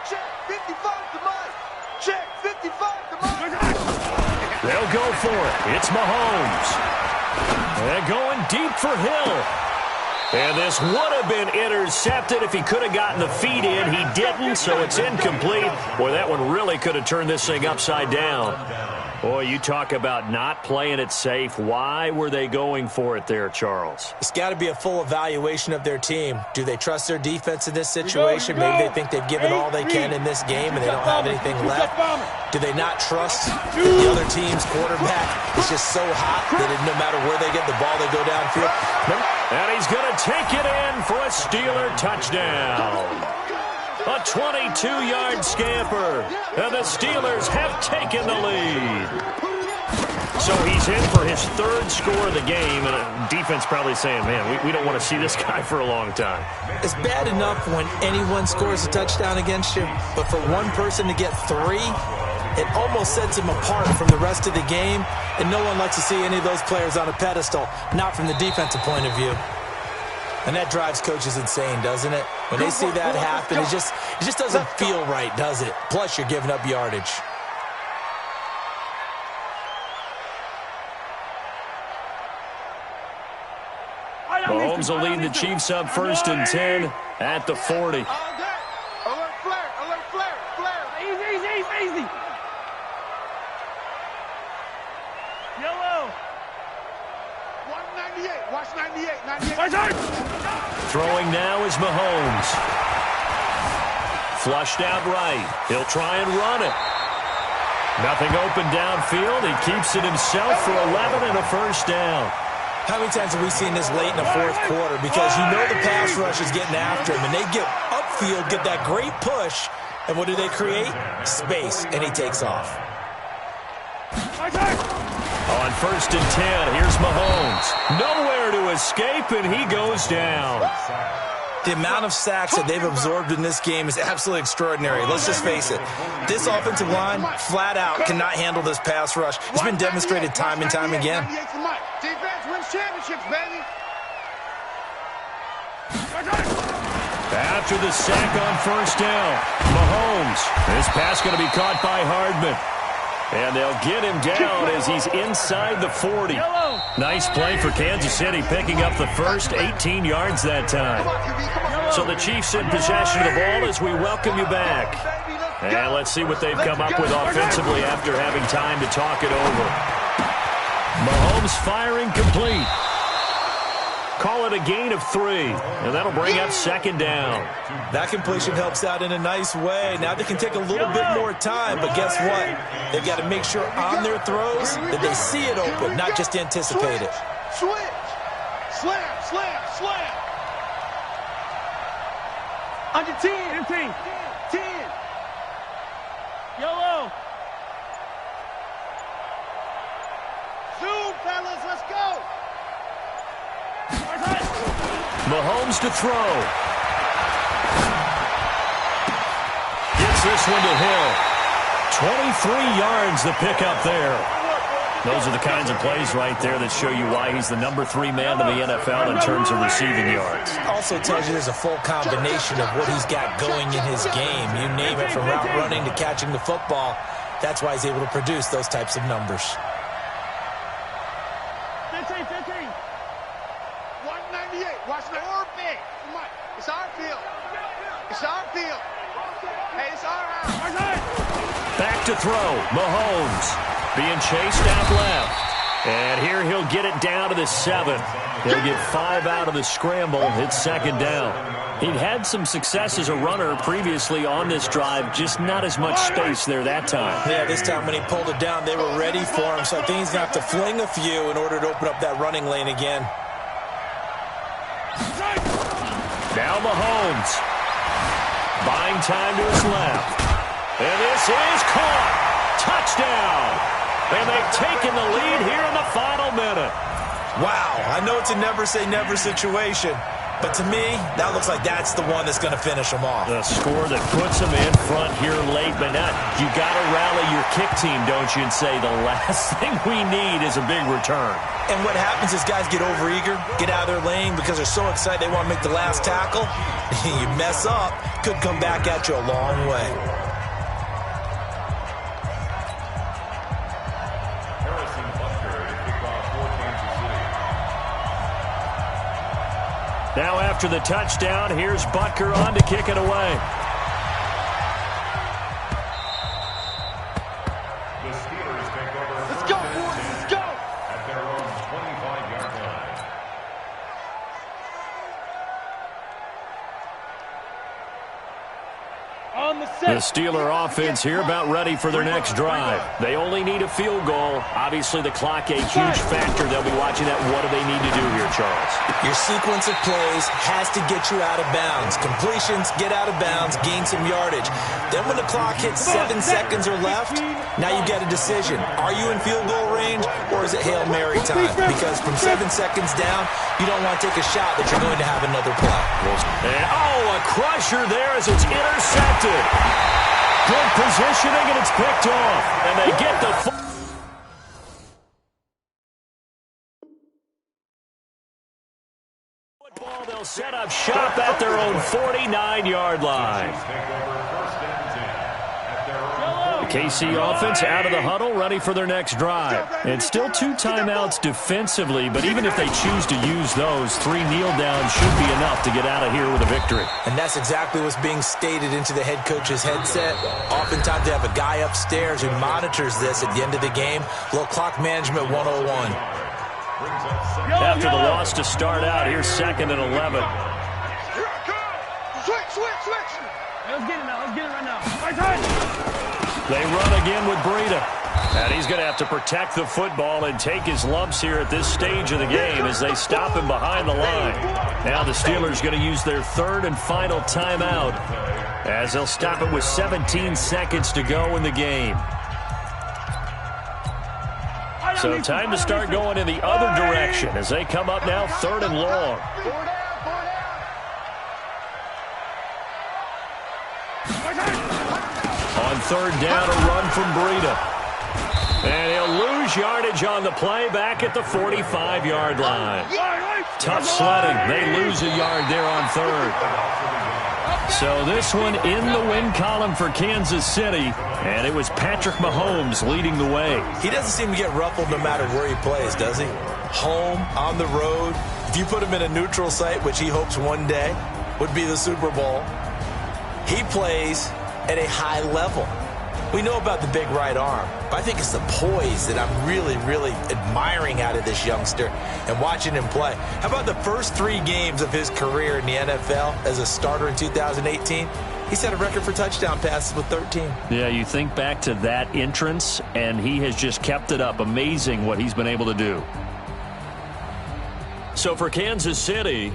Check 55 to Mike. Check 55 to Mike. They'll go for it. It's Mahomes. They're going deep for Hill. And this would have been intercepted if he could have gotten the feet in. He didn't, so it's incomplete. Boy, that one really could have turned this thing upside down. Boy, you talk about not playing it safe. Why were they going for it there, Charles? It's got to be a full evaluation of their team. Do they trust their defense in this situation? Maybe they think they've given all they can in this game and they don't have anything left. Do they not trust the other team's quarterback? It's just so hot that no matter where they get the ball, they go downfield. And he's going to take it in for a Steeler touchdown. A 22-yard scamper, and the Steelers have taken the lead. So he's in for his third score of the game, and defense probably saying, man, we don't want to see this guy for a long time. It's bad enough when anyone scores a touchdown against you, but for one person to get 3, it almost sets him apart from the rest of the game, and no one likes to see any of those players on a pedestal, not from the defensive point of view. And that drives coaches insane, doesn't it? When they see that happen, it just doesn't feel right, does it? Plus, you're giving up yardage. Mahomes will lead the Chiefs up 1st and 10 at the 40. Alert flare, alert flare, flare. Easy. Yellow. 198, watch 98. Throwing now is Mahomes. Flushed out right. He'll try and run it. Nothing open downfield. He keeps it himself for 11 and a first down. How many times have we seen this late in the fourth quarter? Because you know the pass rush is getting after him, and they get upfield, get that great push, and what do they create? Space, and he takes off. On 1st and 10, here's Mahomes. Nowhere to escape, and he goes down. The amount of sacks that they've absorbed in this game is absolutely extraordinary. Let's just face it. This offensive line, flat out, cannot handle this pass rush. It's been demonstrated time and time again. Defense wins championships, baby. After the sack on 1st down, Mahomes. This pass going to be caught by Hardman. And they'll get him down as he's inside the 40. Nice play for Kansas City, picking up the first 18 yards that time. So the Chiefs in possession of the ball as we welcome you back. And let's see what they've come up with offensively after having time to talk it over. Mahomes firing complete. Call it a gain of 3, and that'll bring up 2nd down. That completion helps out in a nice way. Now they can take a little bit more time, but guess what? They've got to make sure on their throws that they see it open, not just anticipate it. Switch. Slam. Under 10. 10. Yellow. Zoom, fellas, let's go. Mahomes to throw. Gets this one to Hill. 23 yards the pickup there. Those are the kinds of plays right there that show you why he's the number 3 man in the NFL in terms of receiving yards. Also tells you there's a full combination of what he's got going in his game. You name it, from route running to catching the football. That's why he's able to produce those types of numbers. 15. 198. Watch the orbit. It's our field. Hey, it's our house. Back to throw. Mahomes being chased out left. And here he'll get it down to the 7. He'll get 5 out of the scramble. It's 2nd down. He'd had some success as a runner previously on this drive, just not as much space there that time. Yeah, this time when he pulled it down, they were ready for him. So I think he's going to have to fling a few in order to open up that running lane again. Now Mahomes. Buying time to his left. And this is caught. Touchdown. And they've taken the lead here in the final minute. Wow, I know it's a never-say-never situation, but to me, that looks like that's the one that's going to finish them off. The score that puts them in front here late, but not. You got to rally your kick team, don't you, and say the last thing we need is a big return. And what happens is guys get overeager, get out of their lane because they're so excited they want to make the last tackle. You mess up, could come back at you a long way. Now after the touchdown, here's Butker on to kick it away. The Steelers take over. Let's go, boys. Let's go. At their own 25-yard line. On the The set. Steeler offense here about ready for their next drive. They only need a field goal. Obviously, the clock a huge factor. They'll be watching that. What do they need to do here, Charles? Your sequence of plays has to get you out of bounds. Completions, get out of bounds, gain some yardage. Then when the clock hits 7 seconds or left, now you get a decision. Are you in field goal range or is it Hail Mary time? Because from 7 seconds down, you don't want to take a shot that you're going to have another play. And, a crusher there as it's intercepted. Good positioning, and it's picked off. And they get the football. They'll set up shop at their own 49-yard line. The KC offense out of the huddle, ready for their next drive. And still 2 timeouts defensively, but even if they choose to use those, 3 kneel downs should be enough to get out of here with a victory. And that's exactly what's being stated into the head coach's headset. Oftentimes they have a guy upstairs who monitors this at the end of the game. Little clock management 101. After the loss to start out, here's 2nd and 11. Switch. Let's get it now. Let's get it right now. They run again with Breida. And he's going to have to protect the football and take his lumps here at this stage of the game as they stop him behind the line. Now the Steelers going to use their 3rd and final timeout as they'll stop it with 17 seconds to go in the game. So time to start going in the other direction as they come up now 3rd and long. On 3rd down, a run from Breida. And he'll lose yardage on the play back at the 45-yard line. Tough sledding. They lose a yard there on 3rd. So this one in the win column for Kansas City, and it was Patrick Mahomes leading the way. He doesn't seem to get ruffled no matter where he plays, does he? Home, on the road. If you put him in a neutral site, which he hopes one day would be the Super Bowl, he plays at a high level. We know about the big right arm, but I think it's the poise that I'm really, really admiring out of this youngster and watching him play. How about the first 3 games of his career in the NFL as a starter in 2018? He set a record for touchdown passes with 13. Yeah, you think back to that entrance, and he has just kept it up. Amazing what he's been able to do. So for Kansas City,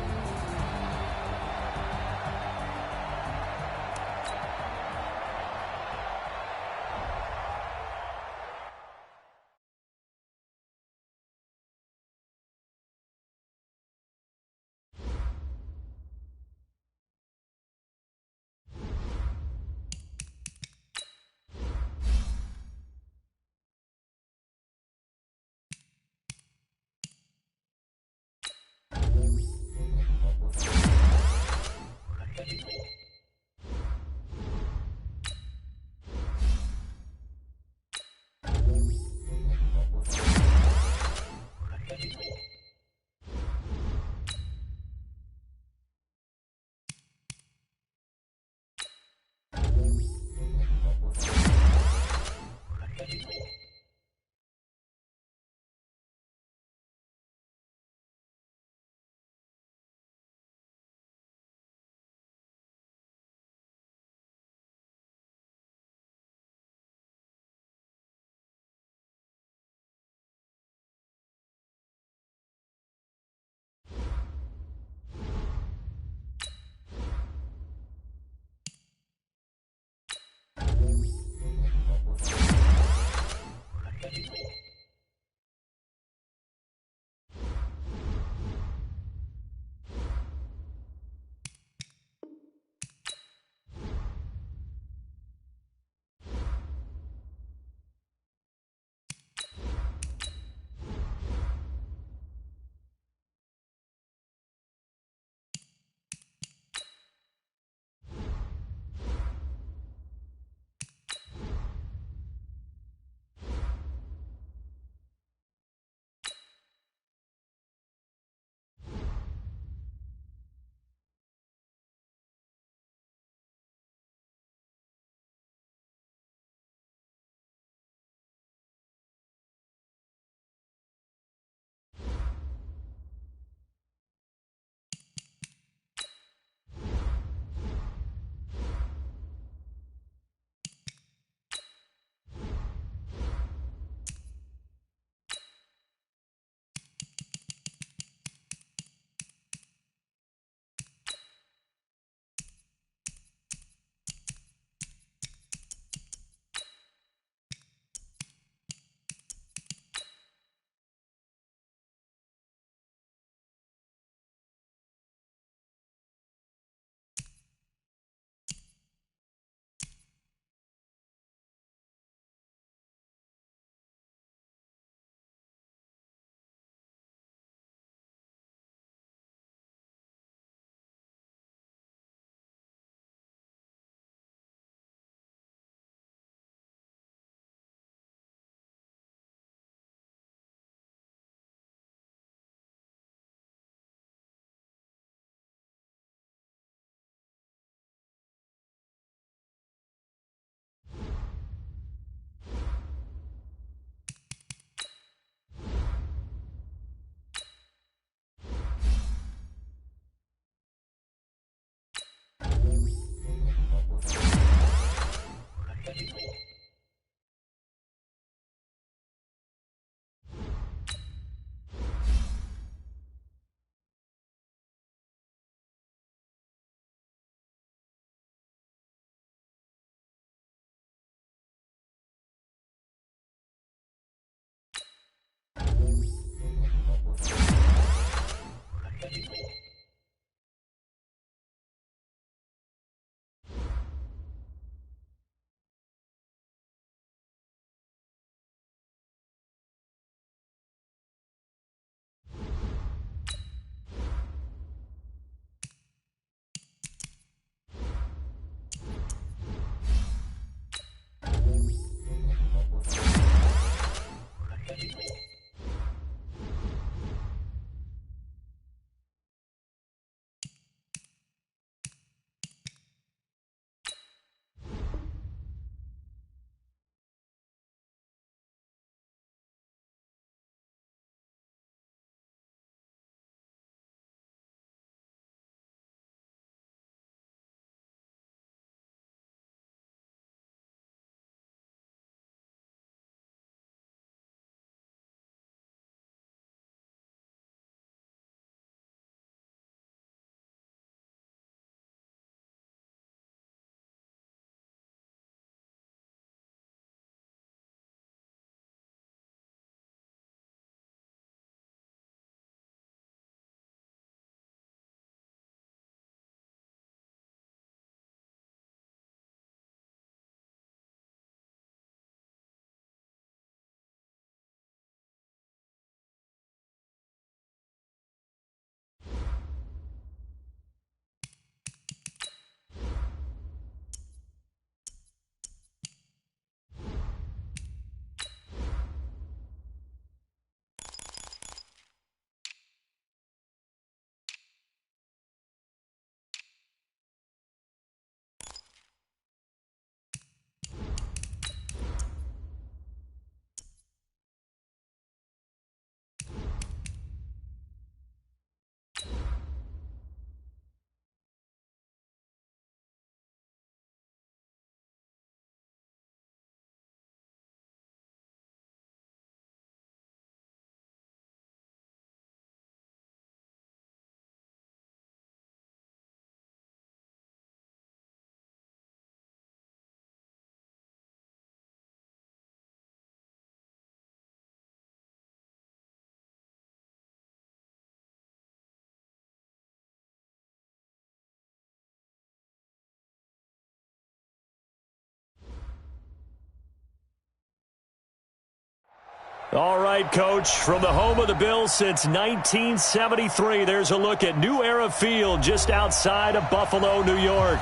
All right, Coach, from the home of the Bills since 1973, there's a look at New Era Field just outside of Buffalo, New York.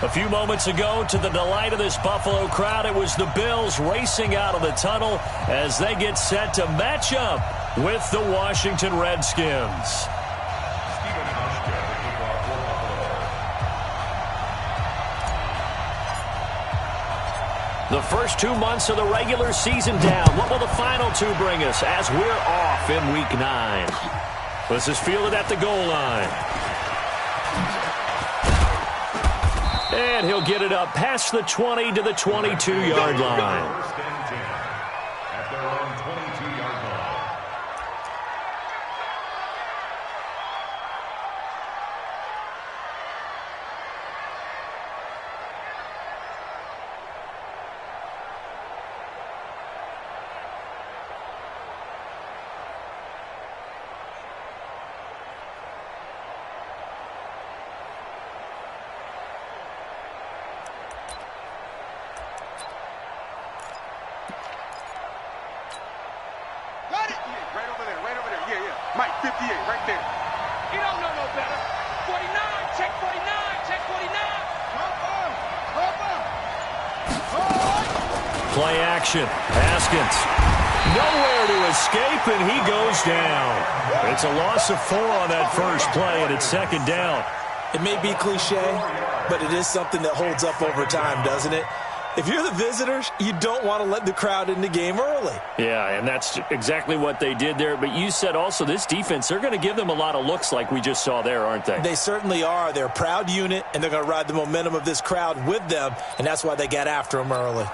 A few moments ago, to the delight of this Buffalo crowd, it was the Bills racing out of the tunnel as they get set to match up with the Washington Redskins. The first 2 months of the regular season down. What will the final two bring us as we're off in Week 9? This is fielded at the goal line. And he'll get it up past the 20 to the 22-yard line. First and 10 at their own 22-yard line. Mike, 58, right there. You don't know no better. 49, check 49, check 49. Play action. Haskins. Nowhere to escape, and he goes down. It's a loss of 4 on that first play, and it's second down. It may be cliche, but it is something that holds up over time, doesn't it? If you're the visitors, you don't want to let the crowd in the game early. Yeah, and that's exactly what they did there. But you said also this defense, they're going to give them a lot of looks like we just saw there, aren't they? They certainly are. They're a proud unit, and they're going to ride the momentum of this crowd with them, and that's why they got after them early.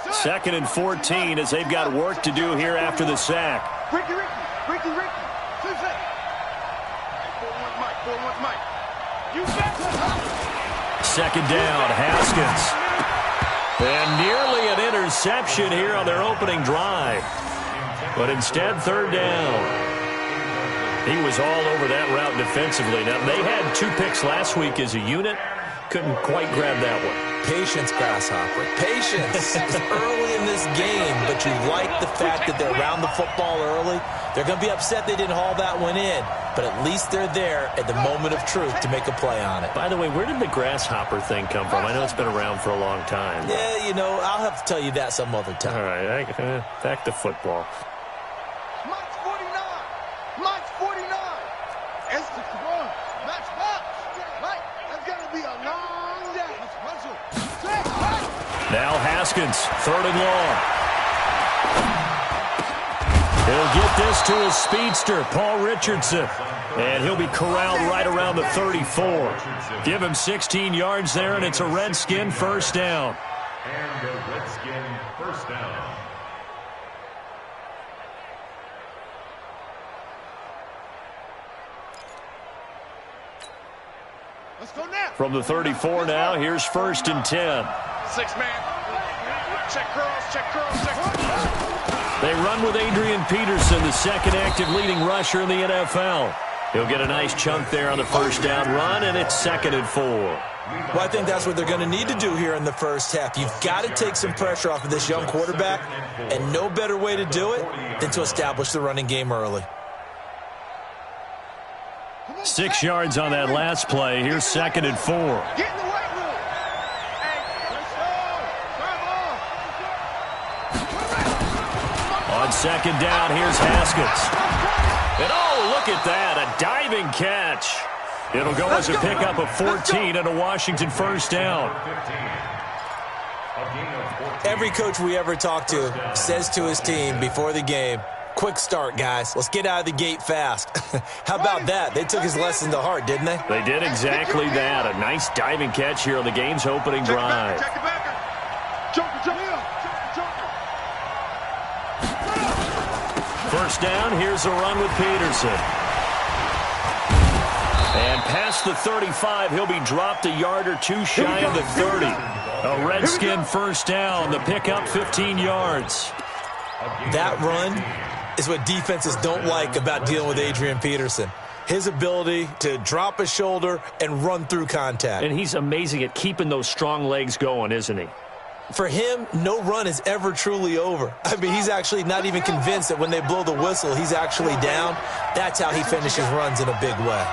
2nd and 14 as they've got work to do here after the sack. Ricky. 2 seconds. 4-1 Mike, 4-1 Mike. You bet. Second down, Haskins. And nearly an interception here on their opening drive. But instead, third down. He was all over that route defensively. Now, they had 2 picks last week as a unit. Couldn't quite grab that one. Patience, Grasshopper. Patience. It's early in this game, but you like the fact that they're around the football early. They're going to be upset they didn't haul that one in, but at least they're there at the moment of truth to make a play on it. By the way, where did the grasshopper thing come from? I know it's been around for a long time. Yeah, you know, I'll have to tell you that some other time. All right, back to football. Mike's 49. Mike's 49. It's the one. Match up. Mike, that's going to be a long day. Now Haskins, 3rd and long. He'll get this to his speedster, Paul Richardson. And he'll be corralled right around the 34. Give him 16 yards there, and it's a Redskin first down. And a Redskin first down. Let's go now. From the 34 now, here's 1st and 10. 6-man. Check curls, check curls, check curls. They run with Adrian Peterson, the 2nd active leading rusher in the NFL. He'll get a nice chunk there on the first down run, and it's 2nd and 4. Well, I think that's what they're going to need to do here in the first half. You've got to take some pressure off of this young quarterback, and no better way to do it than to establish the running game early. 6 yards on that last play. Here's 2nd and 4. Get in the weight room. Hey, let's go. On 2nd down, here's Haskins. And oh, look at that, a diving catch. It'll go as a pickup of 14 and a Washington first down. Every coach we ever talk to says to his team before the game, quick start, guys. Let's get out of the gate fast. How about that? They took his lesson to heart, didn't they? They did exactly that. A nice diving catch here on the game's opening drive. Check it back. Joker. First down, here's a run with Peterson. And past the 35, he'll be dropped a yard or 2 shy of the 30. A Redskin first down, the pickup 15 yards. That run is what defenses don't like about dealing with Adrian Peterson. His ability to drop a shoulder and run through contact. And he's amazing at keeping those strong legs going, isn't he? For him, no run is ever truly over. I mean, he's actually not even convinced that when they blow the whistle, he's actually down. That's how he finishes runs in a big way.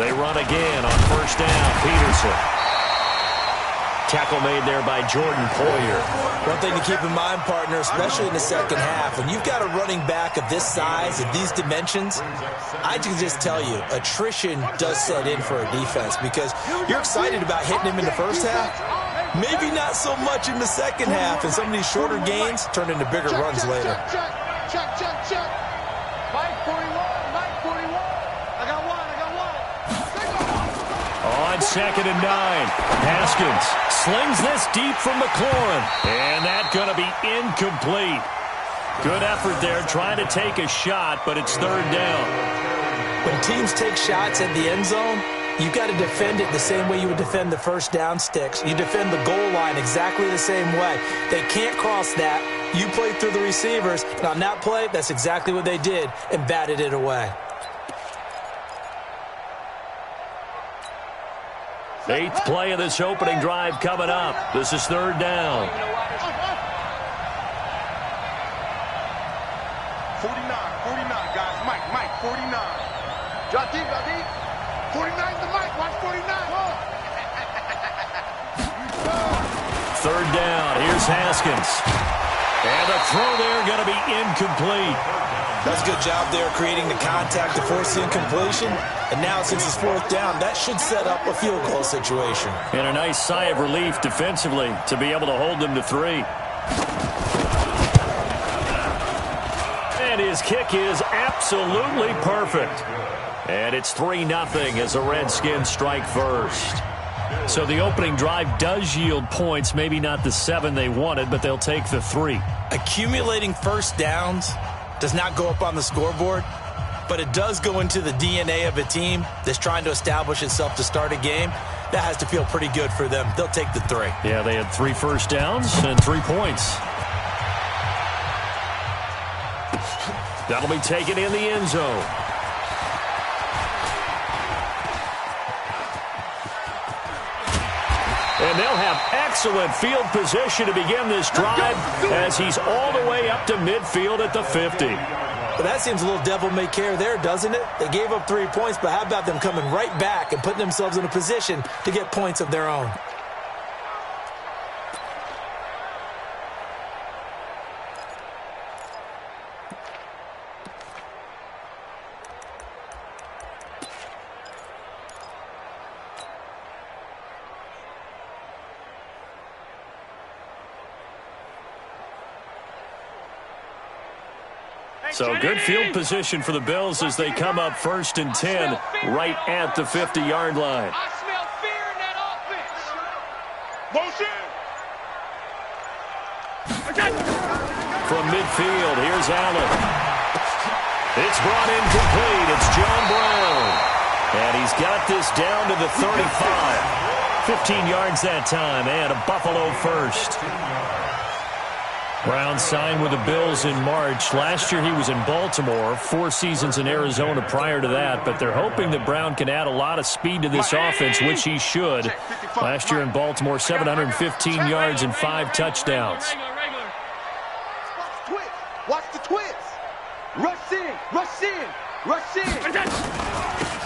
They run again on first down. Peterson. Tackle made there by Jordan Poyer. One thing to keep in mind, partner, especially in the second half, when you've got a running back of this size, of these dimensions, I can just tell you, attrition does set in for a defense because you're excited about hitting him in the first half. Maybe not so much in the second half, and some of these shorter gains turn into bigger runs later. Check. Mike 41. I got one. On 2nd and 9, Haskins slings this deep from McLaurin, and that's going to be incomplete. Good effort there trying to take a shot, but it's 3rd down. When teams take shots at the end zone, you've got to defend it the same way you would defend the first down sticks. You defend the goal line exactly the same way. They can't cross that. You play through the receivers, and on that play, that's exactly what they did and batted it away. 8th play of this opening drive coming up. This is 3rd down. 49, guys. Mike, 49. Drop deep. 49 to Mike. Watch 49. 3rd down. Here's Haskins. And the throw there going to be incomplete. That's a good job there creating the contact to force the incompletion. And now since it's 4th down, that should set up a field goal situation. And a nice sigh of relief defensively to be able to hold them to 3. And his kick is absolutely perfect. And it's 3-0 as the Redskins strike first. So the opening drive does yield points, maybe not the 7 they wanted, but they'll take the 3. Accumulating first downs does not go up on the scoreboard, but it does go into the DNA of a team that's trying to establish itself to start a game. That has to feel pretty good for them. They'll take the 3. Yeah, they had 3 first downs and 3 points. That'll be taken in the end zone. And they'll have excellent field position to begin this drive as he's all the way up to midfield at the 50. But that seems a little devil-may-care there, doesn't it? They gave up 3 points, but how about them coming right back and putting themselves in a position to get points of their own? So good field position for the Bills as they come up 1st and 10 right at the 50-yard line. I smell fear in that offense. Motion. From midfield, here's Allen. It's brought in complete. It's John Brown. And he's got this down to the 35. 15 yards that time and a Buffalo first. Brown signed with the Bills in March. Last year he was in Baltimore, 4 seasons in Arizona prior to that, but they're hoping that Brown can add a lot of speed to this offense, which he should. Last year in Baltimore, 715 yards and 5 touchdowns. Watch the twist. Rush in.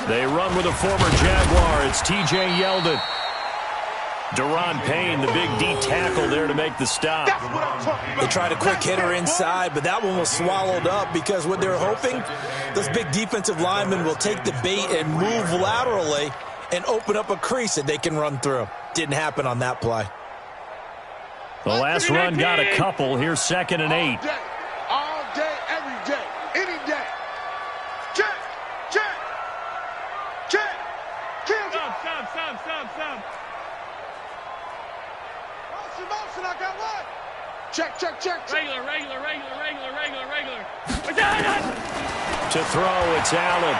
They run with a former Jaguar. It's T.J. Yeldon. Daron Payne, the big D tackle there to make the stop. They tried a quick hitter inside, but that one was swallowed up because what they're hoping, those big defensive linemen will take the bait and move laterally and open up a crease that they can run through. Didn't happen on that play. The last run got a couple. Here's 2nd and 8. All day, every day, any day. Check. Stop. Motion, I got one. Check. Regular. To throw, it's Allen.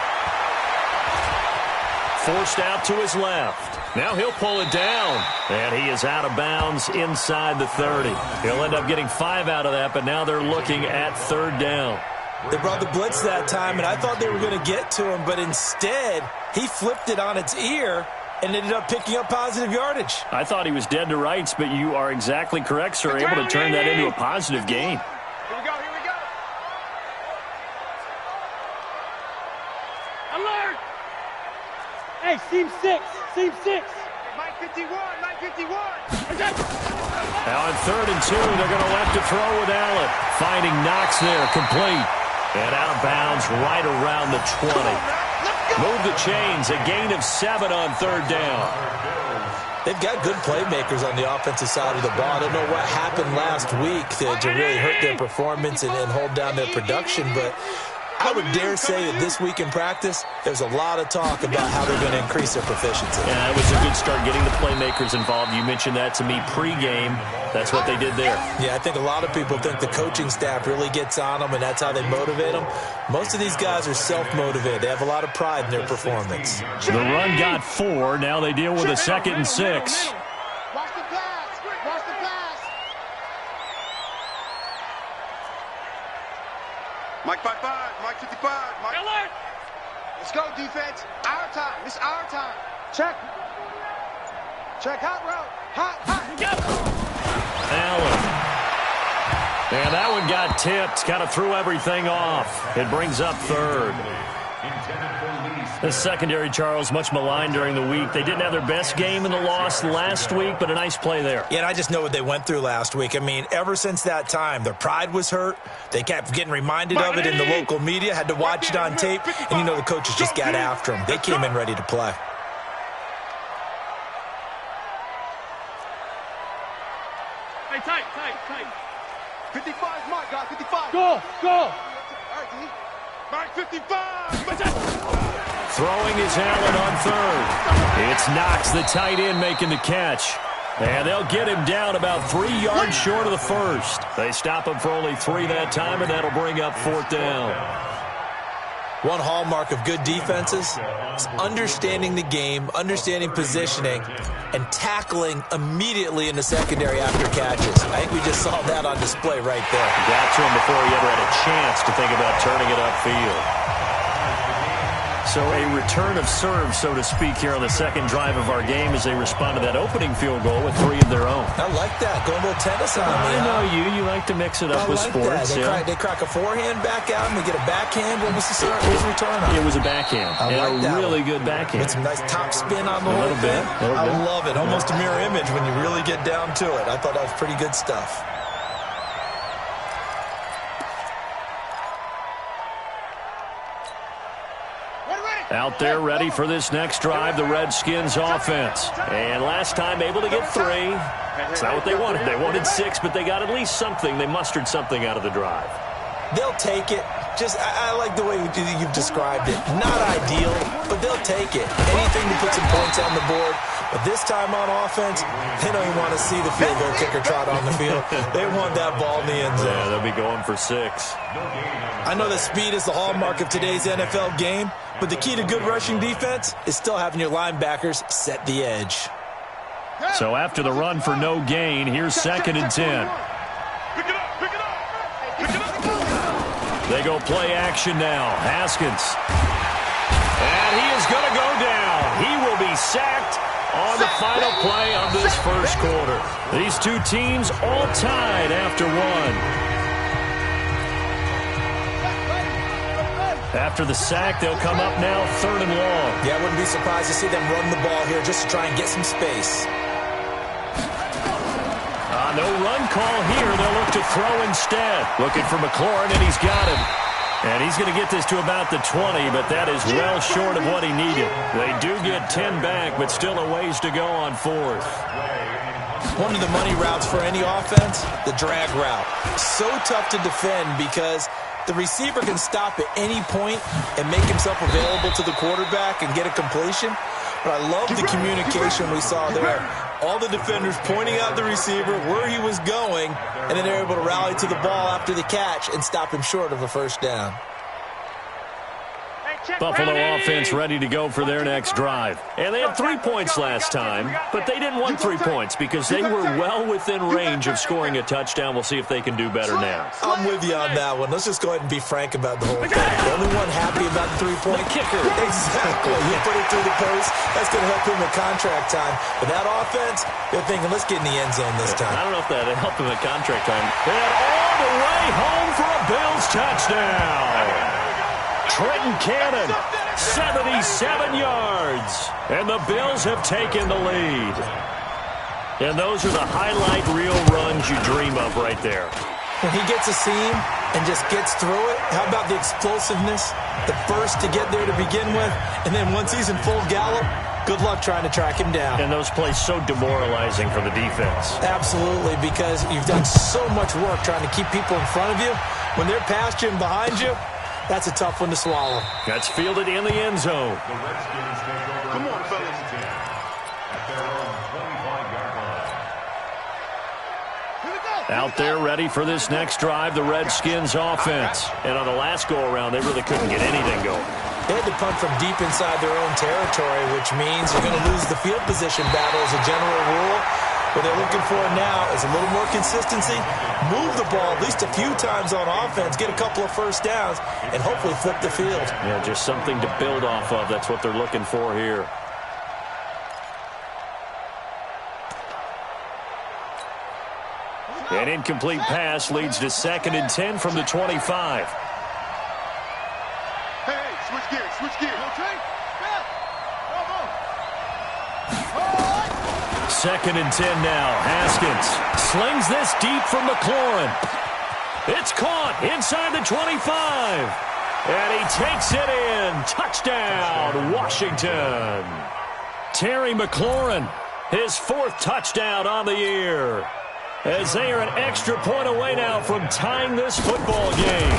Forced out to his left. Now he'll pull it down. And he is out of bounds inside the 30. He'll end up getting 5 out of that, but now they're looking at 3rd down. They brought the blitz that time, and I thought they were going to get to him, but instead, he flipped it on its ear and ended up picking up positive yardage. I thought he was dead to rights, but you are exactly correct, sir. Able to turn that into a positive gain. Here we go, here we go. Alert! Hey, seam 6, seam 6. Mike 51, Mike 51. Now on 3rd and 2, they're going to left to throw with Allen. Finding Knox there, complete. And out of bounds right around the 20. Move the chains, a gain of 7 on 3rd down. They've got good playmakers on the offensive side of the ball. I don't know what happened last week to really hurt their performance and hold down their production, but I would dare say that this week in practice, there's a lot of talk about how they're going to increase their proficiency. Yeah, that was a good start getting the playmakers involved. You mentioned that to me pregame. That's what they did there. Yeah, I think a lot of people think the coaching staff really gets on them, and that's how they motivate them. Most of these guys are self-motivated. They have a lot of pride in their performance. The run got 4. Now they deal with a 2nd and 6. Watch the pass. Watch the pass. Mike 55, Mike 55, Mike. Alert! Let's go, defense. Our time. It's our time. Check. Check hot route. Hot. Allen. And that one got tipped. Kind of threw everything off. It brings up 3rd. The secondary, Charles, much maligned during the week. They didn't have their best game in the loss last week, but a nice play there. Yeah, and I just know what they went through last week. I mean, ever since that time, their pride was hurt. They kept getting reminded of it in the local media, had to watch it on tape, and you know the coaches just got after them. They came in ready to play. Hey, tight. 55, Mark, guys. 55. Go. All right, D. Mark 55. Throwing is Allen on 3rd. It's Knox, the tight end, making the catch. And they'll get him down about 3 yards short of the 1st. They stop him for only 3 that time, and that'll bring up 4th down. One hallmark of good defenses is understanding the game, understanding positioning, and tackling immediately in the secondary after catches. I think we just saw that on display right there. Got to him before he ever had a chance to think about turning it upfield. So a return of serve, so to speak, here on the 2nd drive of our game as they respond to that opening field goal with 3 of their own. I like that. Going a little tennis on me. I know you like to mix it up with sports. They crack a forehand back out and they get a backhand. What was the return on? It was a backhand. I like that really one. good backhand. With some nice top spin on the whole thing. I love it. Almost a mirror image when you really get down to it. I thought that was pretty good stuff. Out there ready for this next drive, the Redskins offense. And last time able to get 3. It's not what they wanted. They wanted 6, but they got at least something. They mustered something out of the drive. They'll take it. I like the way you've described it. Not ideal, but they'll take it. Anything to put some points on the board. But this time on offense, they don't even want to see the field goal kicker trot on the field. They want that ball in the end zone. Yeah, they'll be going for 6. I know that speed is the hallmark of today's NFL game, but the key to good rushing defense is still having your linebackers set the edge. So after the run for no gain, here's 2nd and 10. They go play action now. Haskins. And he is going to go down. He will be sacked on the final play of this 1st quarter. These 2 teams all tied after 1. After the sack, they'll come up now 3rd and long. Yeah, I wouldn't be surprised to see them run the ball here just to try and get some space. No run call here. They'll look to throw instead. Looking for McLaurin, and he's got him. And he's going to get this to about the 20, but that is well short of what he needed. They do get 10 back, but still a ways to go on 4th. One of the money routes for any offense, the drag route. So tough to defend because the receiver can stop at any point and make himself available to the quarterback and get a completion. But I love the communication we saw there. All the defenders pointing out the receiver, where he was going, and then they're able to rally to the ball after the catch and stop him short of a 1st down. Buffalo offense ready to go for their next drive. And they had 3 points last time, but they didn't want 3 points because they were well within range of scoring a touchdown. We'll see if they can do better now. I'm with you on that one. Let's just go ahead and be frank about the whole thing. The only one happy about the 3-point kicker. Exactly. You put it through the post. That's going to help him with contract time. But that offense, they're thinking, let's get in the end zone this time. I don't know if that helped him at contract time. And all the way home for a Bills touchdown. Trenton Cannon, 77 yards. And the Bills have taken the lead. And those are the highlight reel runs you dream of right there. When he gets a seam and just gets through it, how about the explosiveness? The first to get there to begin with, and then once he's in full gallop, good luck trying to track him down. And those plays so demoralizing for the defense. Absolutely, because you've done so much work trying to keep people in front of you. When they're past you and behind you, that's a tough one to swallow. That's fielded in the end zone. The Redskins take over. Come on, fellas. At their own 25-yard line. Out there ready for this next drive, the Redskins offense. And on the last go-around, they really couldn't get anything going. They had to punt from deep inside their own territory, which means you're going to lose the field position battle as a general rule. What they're looking for now is a little more consistency, move the ball at least a few times on offense, get a couple of first downs, and hopefully flip the field. Yeah, just something to build off of. That's what they're looking for here. An incomplete pass leads to 2nd and 10 from the 25. Hey, switch gears, switch gears. Okay? Yeah. Second and 10 now. Haskins slings this deep from McLaurin. It's caught inside the 25. And he takes it in. Touchdown, Washington. Terry McLaurin, his 4th touchdown on the year. As they are an extra point away now from tying this football game.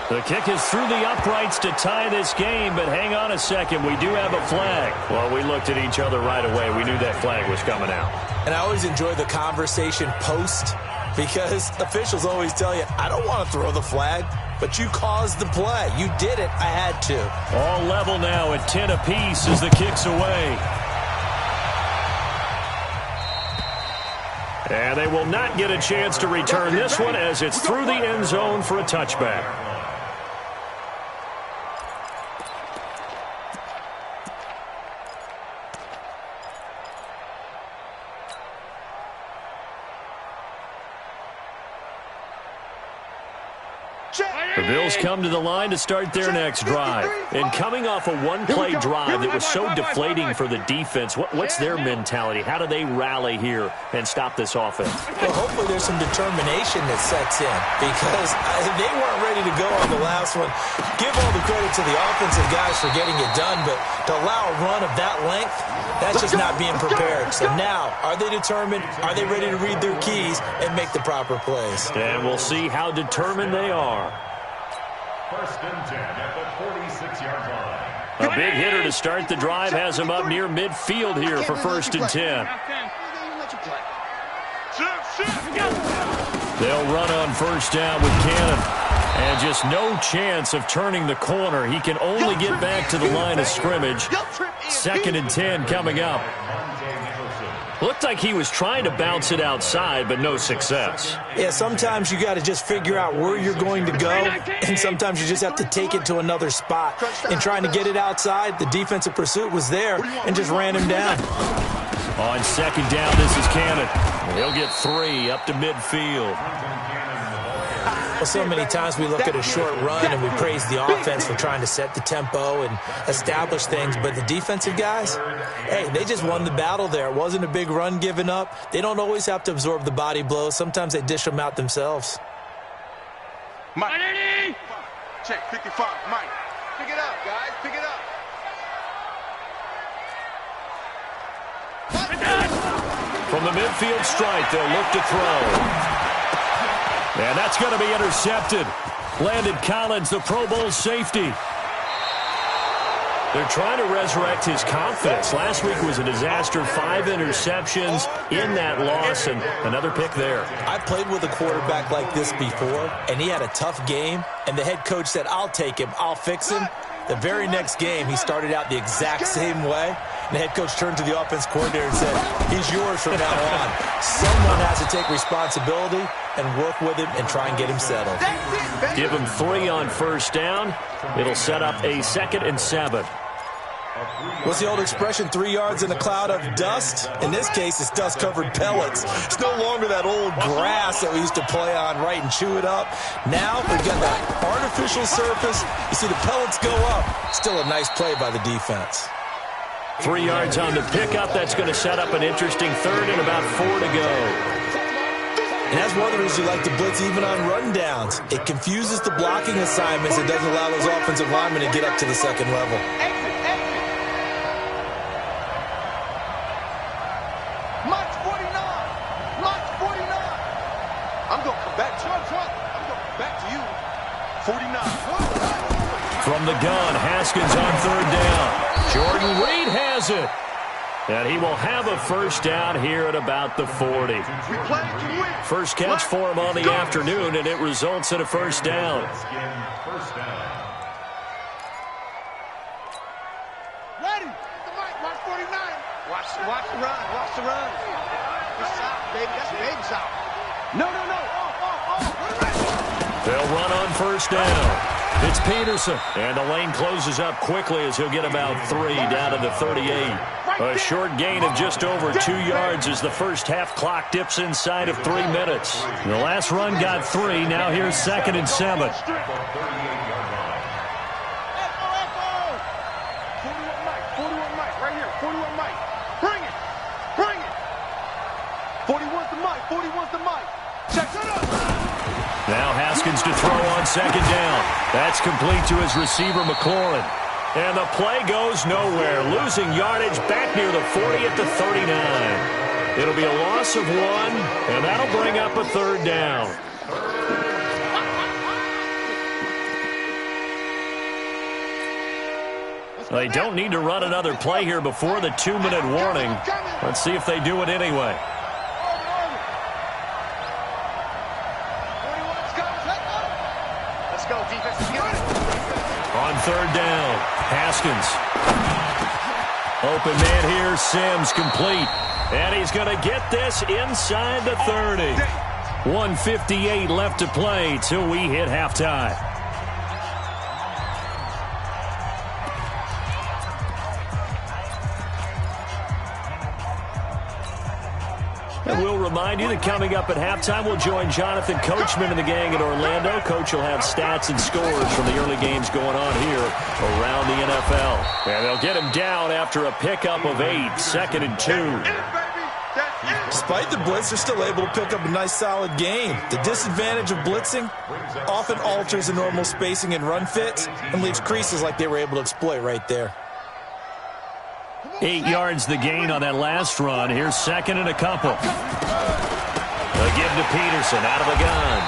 The kick is through the uprights to tie this game, but hang on a second. We do have a flag. Well, we looked at each other right away. We knew that flag was coming out. And I always enjoy the conversation post because officials always tell you, I don't want to throw the flag, but you caused the play. You did it. I had to. All level now at 10 apiece as the kick's away. And they will not get a chance to return this one as it's through the end zone for a touchback. The Bills come to the line to start their next drive. And coming off a one-play drive that was so deflating for the defense, what's their mentality? How do they rally here and stop this offense? Well, hopefully there's some determination that sets in because they weren't ready to go on the last one. Give all the credit to the offensive guys for getting it done, but to allow a run of that length, that's just not being prepared. So now, are they determined? Are they ready to read their keys and make the proper plays? And we'll see how determined they are. 1st and 10 at the 46-yard line. A big hitter to start the drive has him up near midfield here for 1st and 10. They'll run on 1st down with Cannon. And just no chance of turning the corner. He can only get back to the line of scrimmage. 2nd and 10 coming up. Looked like he was trying to bounce it outside, but no success. Yeah, sometimes you got to just figure out where you're going to go, and sometimes you just have to take it to another spot. And trying to get it outside, the defensive pursuit was there and just ran him down. On 2nd down, this is Cannon. He'll get 3 up to midfield. Well, so many times we look at a short run and we praise the offense for trying to set the tempo and establish things, but the defensive guys, hey, they just won the battle there. It wasn't a big run given up. They don't always have to absorb the body blows. Sometimes they dish them out themselves. Mike. Check, 55, Mike. Pick it up, guys, pick it up. From the midfield stripe, they'll look to throw. And that's going to be intercepted. Landon Collins, the Pro Bowl safety. They're trying to resurrect his confidence. Last week was a disaster. 5 interceptions in that loss, and another pick there. I played with a quarterback like this before, and he had a tough game, and the head coach said, I'll take him, I'll fix him. The very next game, he started out the exact same way, and the head coach turned to the offense coordinator and said, he's yours from now on. Someone has to take responsibility and work with him and try and get him settled. Give him 3 on first down. It'll set up a 2nd and 7. What's the old expression, 3 yards in a cloud of dust? In this case, it's dust-covered pellets. It's no longer that old grass that we used to play on, right, and chew it up. Now we've got that artificial surface. You see the pellets go up. Still a nice play by the defense. 3 yards on the pickup. That's going to set up an interesting 3rd and about 4 to go. And that's one of the reasons you like to blitz even on rundowns. It confuses the blocking assignments and doesn't allow those offensive linemen to get up to the second level. From the gun, Haskins on 3rd down. Jordan Reed has it. And he will have a first down here at about the 40. First catch for him on the afternoon, and it results in a first down. Ready. Watch 49. Watch the run. Watch the run. It's out, baby. That's baby out. No. They'll run on first down. It's Peterson, and the lane closes up quickly as he'll get about 3 down to the 38. A short gain of just over 2 yards as the first half clock dips inside of 3 minutes. The last run got 3. Now here's 2nd and 7. 41 Mike, right here. 41 Mike. Bring it. 41's the Mike. Check it up. Now Haskins to throw on 2nd down. That's complete to his receiver, McLaurin. And the play goes nowhere. Losing yardage back near the 40 at the 39. It'll be a loss of 1, and that'll bring up a 3rd down. They don't need to run another play here before the 2-minute warning. Let's see if they do it anyway. On 3rd down, Haskins. Open man here, Sims, complete. And he's going to get this inside the 30. 1:58 left to play till we hit halftime. And we'll remind you that coming up at halftime, we'll join Jonathan Coachman and the gang in Orlando. Coach will have stats and scores from the early games going on here around the NFL. And they'll get him down after a pickup of 8, 2nd and 2. Despite the blitz, they're still able to pick up a nice, solid gain. The disadvantage of blitzing often alters the normal spacing and run fits and leaves creases like they were able to exploit right there. 8 yards the gain on that last run. Here's 2nd and a couple. A give to Peterson out of the gun.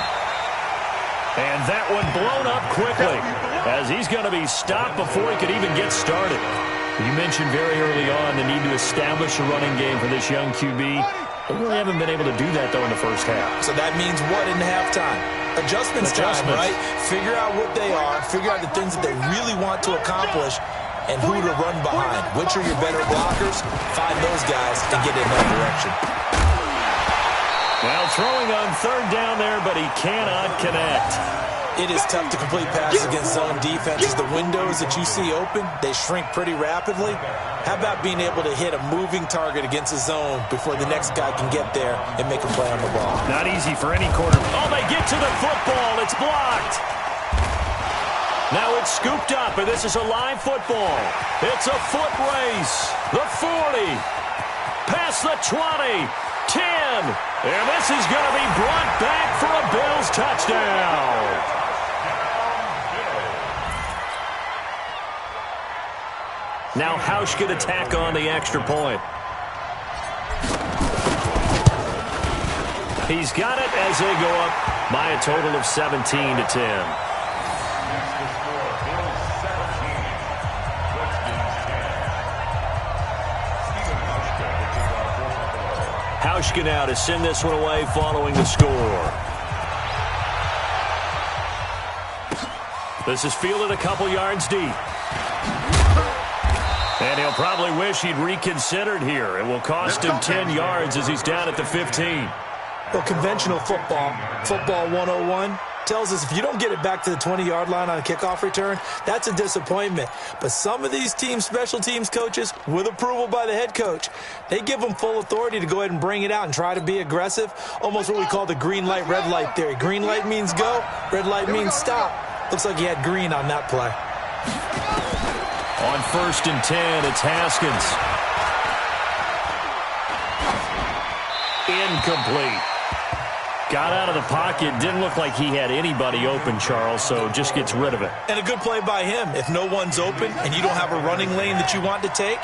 And that one blown up quickly as he's going to be stopped before he could even get started. You mentioned very early on the need to establish a running game for this young QB. They really haven't been able to do that, though, in the first half. So that means what in halftime? Adjustments time, right? Figure out what they are. Figure out the things that they really want to accomplish and who to run behind. Which are your better blockers? Find those guys and get in that direction. Well, throwing on 3rd down there, but he cannot connect. It is tough to complete passes against zone defenses. The windows that you see open, they shrink pretty rapidly. How about being able to hit a moving target against a zone before the next guy can get there and make a play on the ball? Not easy for any quarterback. Oh, they get to the football. It's blocked. Now it's scooped up, and this is a live football. It's a foot race. The 40. Past the 20. 10. And this is going to be brought back for a Bills touchdown. Now Hausch could attack on the extra point. He's got it as they go up by a total of 17-10. Labushka now to send this one away following the score. This is fielded a couple yards deep. And he'll probably wish he'd reconsidered here. It will cost him 10 yards as he's down at the 15. Well, conventional football 101, tells us if you don't get it back to the 20-yard line on a kickoff return, that's a disappointment. But some of these special teams coaches, with approval by the head coach, they give them full authority to go ahead and bring it out and try to be aggressive, almost what we call the green light, red light theory. Green light means go, red light means stop. Looks like he had green on that play. On 1st and 10, it's Haskins. Incomplete. Got out of the pocket. Didn't look like he had anybody open, Charles, so just gets rid of it. And a good play by him. If no one's open and you don't have a running lane that you want to take,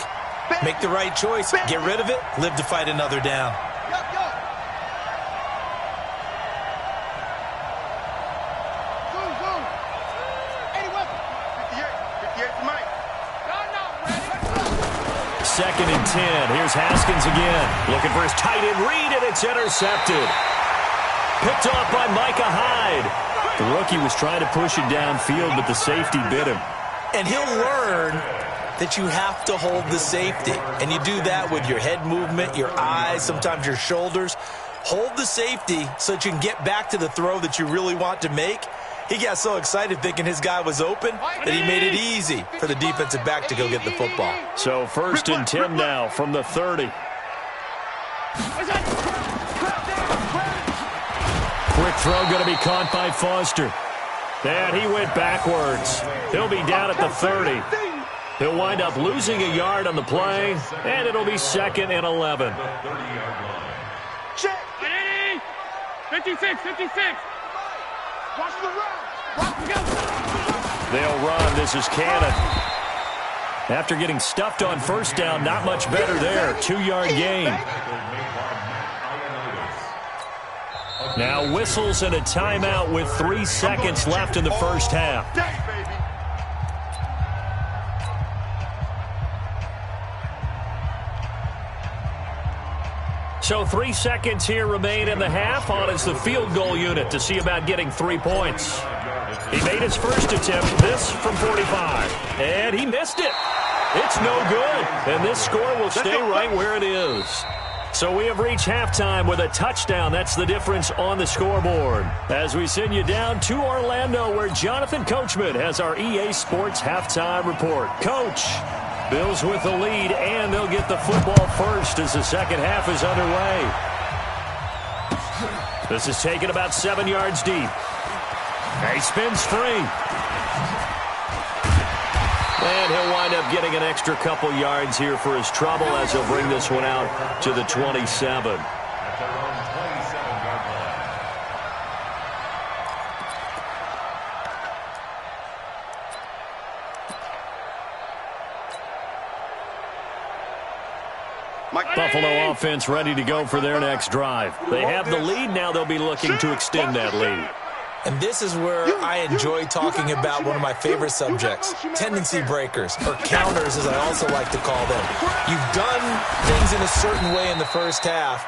make the right choice. Get rid of it. Live to fight another down. Second and 10. Here's Haskins again. Looking for his tight end read, and it's intercepted. Picked off by Micah Hyde. The rookie was trying to push it downfield, but the safety bit him. And he'll learn that you have to hold the safety. And you do that with your head movement, your eyes, sometimes your shoulders. Hold the safety so that you can get back to the throw that you really want to make. He got so excited thinking his guy was open that he made it easy for the defensive back to go get the football. So 1st and 10 now from the 30. Quick throw going to be caught by Foster. And he went backwards. He'll be down at the 30. He'll wind up losing a yard on the play, and it'll be 2nd and 11. 56, 56. Watch the run. They'll run. This is Cannon. After getting stuffed on 1st down, not much better there. 2-yard gain. Now whistles and a timeout with 3 seconds left in the first half. So 3 seconds here remain in the half. On is the field goal unit to see about getting 3 points. He made his first attempt, this from 45. And he missed it. It's no good. And this score will stay right where it is. So we have reached halftime with a touchdown. That's the difference on the scoreboard. As we send you down to Orlando, where Jonathan Coachman has our EA Sports halftime report. Coach, Bills with the lead, and they'll get the football first as the second half is underway. This is taken about 7 yards deep. He spins free. And he'll wind up getting an extra couple yards here for his trouble as he'll bring this one out to the 27. Buffalo offense ready to go for their next drive. They have the lead. Now they'll be looking to extend that lead. And this is where I enjoy talking about one of my favorite subjects, tendency breakers, or counters as I also like to call them. You've done things in a certain way in the first half,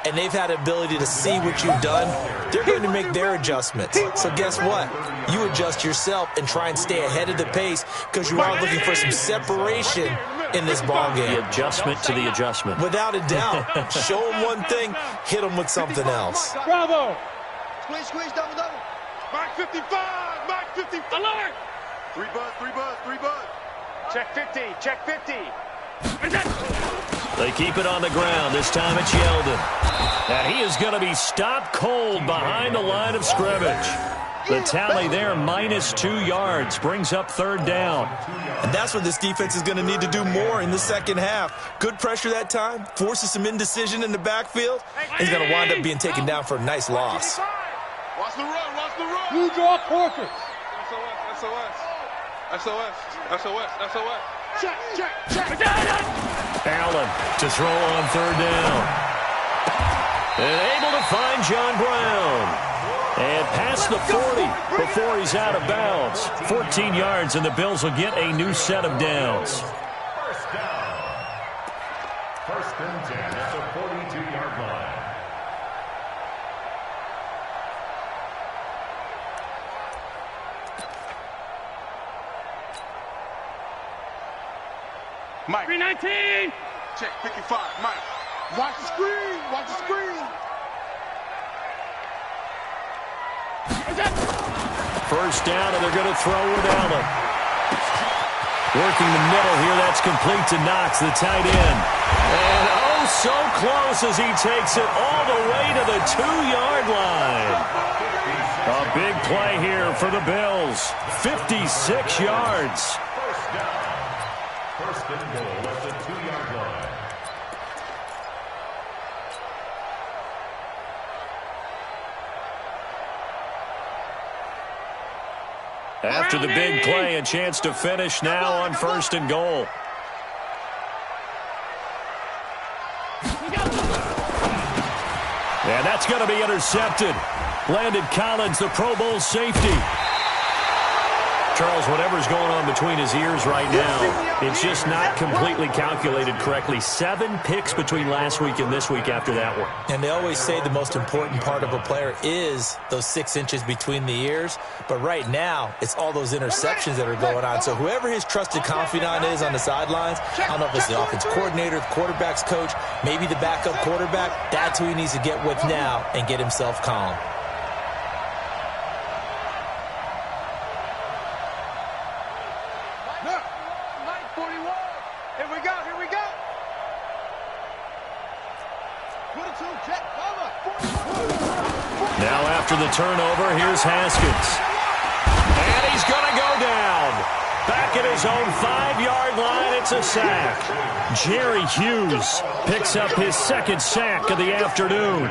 and they've had ability to see what you've done. They're going to make their adjustments. So guess what? You adjust yourself and try and stay ahead of the pace because you are looking for some separation in this ball game. The adjustment to the adjustment. Without a doubt. Show them one thing, hit them with something else. Bravo. Squeeze, squeeze, double, double. Mark 55, Mark 55. Alert. 3 bud, 3 bud, 3 bud. Check 50, check 50. They keep it on the ground. This time it's Yeldon. And he is going to be stopped cold behind the line of scrimmage. The tally there, -2 yards, brings up 3rd down. And that's what this defense is going to need to do more in the second half. Good pressure that time, forces some indecision in the backfield. He's going to wind up being taken down for a nice loss. Watch the run, watch the run. You draw portraits. SOS. Check, check, check. Allen to throw on 3rd down. And able to find John Brown. And past the 40 before he's out of bounds. 14 yards, and the Bills will get a new set of downs. First and 10 at the 42-yard line. Mike. 319. Check, pick your 5, Mike. Watch the screen, watch the screen. First down, and they're going to throw with Allen. Working the middle here, that's complete to Knox, the tight end. And oh, so close as he takes it all the way to the 2-yard line. A big play here for the Bills. 56 yards. First down. First and goal at the 2-yard line. After the big play, a chance to finish now on first and goal. And that's going to be intercepted. Landon Collins, the Pro Bowl safety. Charles, whatever's going on between his ears right now, it's just not completely calculated correctly. 7 picks between last week and this week after that one. And they always say the most important part of a player is those 6 inches between the ears. But right now, it's all those interceptions that are going on. So whoever his trusted confidant is on the sidelines, I don't know if it's the offense coordinator, the quarterback's coach, maybe the backup quarterback, that's who he needs to get with now and get himself calm. Now after the turnover, here's Haskins. And he's going to go down. Back at his own 5-yard line, it's a sack. Jerry Hughes picks up his 2nd sack of the afternoon.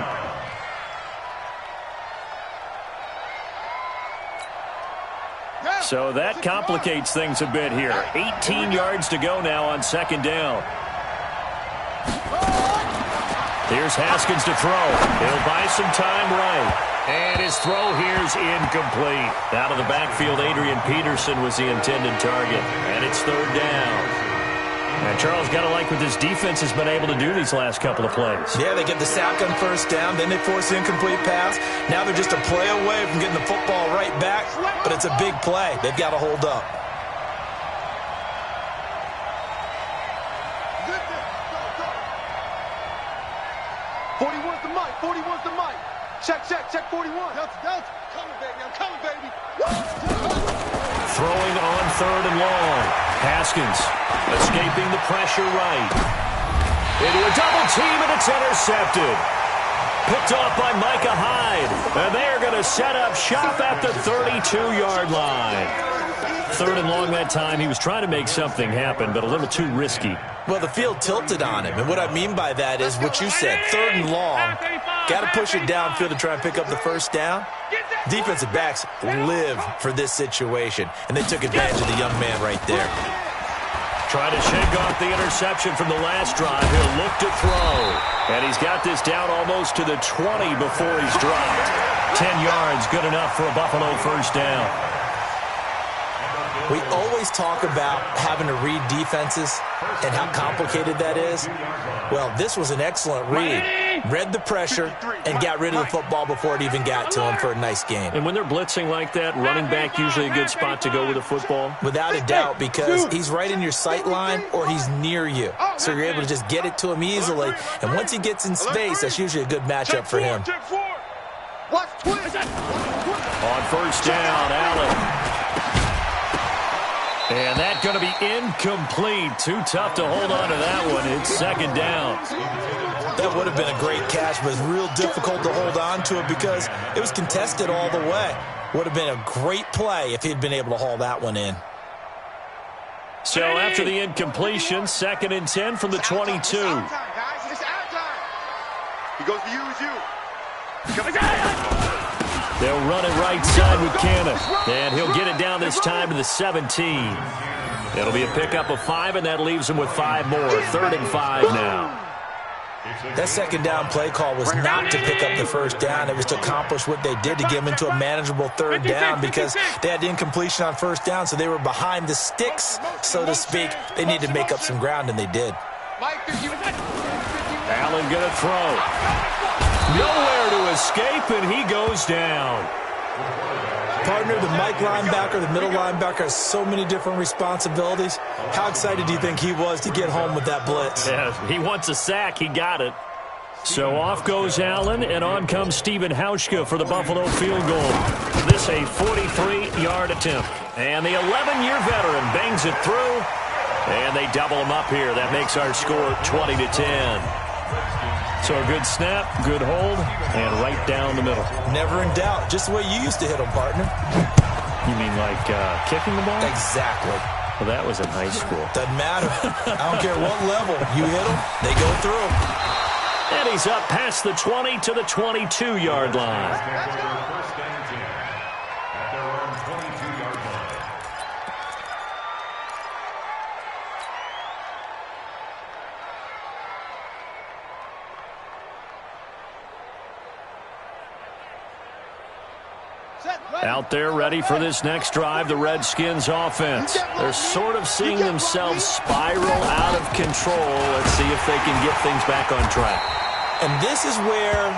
So that complicates things a bit here. 18 yards to go now on 2nd down. Here's Haskins to throw. He'll buy some time right. And his throw here's incomplete. Out of the backfield, Adrian Peterson was the intended target. And it's 3rd down. And Charles, got to like what this defense has been able to do these last couple of plays. Yeah, they get the sack on 1st down, then they force the incomplete pass. Now they're just a play away from getting the football right back, but it's a big play. They've got to hold up. Check 41. Delta. Coming, baby. I'm coming, baby. Throwing on 3rd and long. Haskins escaping the pressure right. Into a double team, and it's intercepted. Picked off by Micah Hyde. And they are going to set up shop at the 32-yard line. 3rd and long that time. He was trying to make something happen, but a little too risky. Well, the field tilted on him, and what I mean by that is what you said, 3rd and long. Got to push it downfield to try and pick up the 1st down. Defensive backs live for this situation, and they took advantage of the young man right there. Trying to shake off the interception from the last drive. He'll look to throw. And he's got this down almost to the 20 before he's dropped. 10 yards, good enough for a Buffalo 1st down. We always talk about having to read defenses and how complicated that is. Well, this was an excellent read. Read the pressure and got rid of the football before it even got to him for a nice game. And when they're blitzing like that, running back usually a good spot to go with the football? Without a doubt, because he's right in your sight line or he's near you. So you're able to just get it to him easily. And once he gets in space, that's usually a good matchup for him. On 1st down, Allen. And that's going to be incomplete. Too tough to hold on to that one. It's 2nd down. That would have been a great catch, but it's real difficult to hold on to it because it was contested all the way. Would have been a great play if he'd been able to haul that one in. So after the incompletion, 2nd and 10 from the 22. It's our time, guys. It's our time. He goes to use you. They'll run it right side with Cannon. And he'll get it down this time to the 17. It'll be a pickup of 5, and that leaves him with 5 more. 3rd and 5 now. That 2nd down play call was not to pick up the 1st down. It was to accomplish what they did to get him into a manageable 3rd down because they had the incompletion on 1st down, so they were behind the sticks, so to speak. They needed to make up some ground, and they did. Mike, Allen going to throw. Nowhere to escape, and he goes down. Partner, the Mike linebacker, the middle linebacker has so many different responsibilities. How excited do you think he was to get home with that blitz? Yeah, he wants a sack. He got it. So off goes Allen, and on comes Stephen Hauschka for the Buffalo field goal. This a 43-yard attempt. And the 11-year veteran bangs it through, and they double him up here. That makes our score 20-10. So a good snap, good hold, and right down the middle. Never in doubt. Just the way you used to hit them, partner. You mean like kicking the ball? Exactly. Well, that was in high school. Doesn't matter. I don't care what level. You hit them, they go through. And he's up past the 20 to the 22-yard line. First and 10 at their own 22-yard line. Out there ready for this next drive, the Redskins offense. They're sort of seeing themselves spiral out of control. Let's see if they can get things back on track. And this is where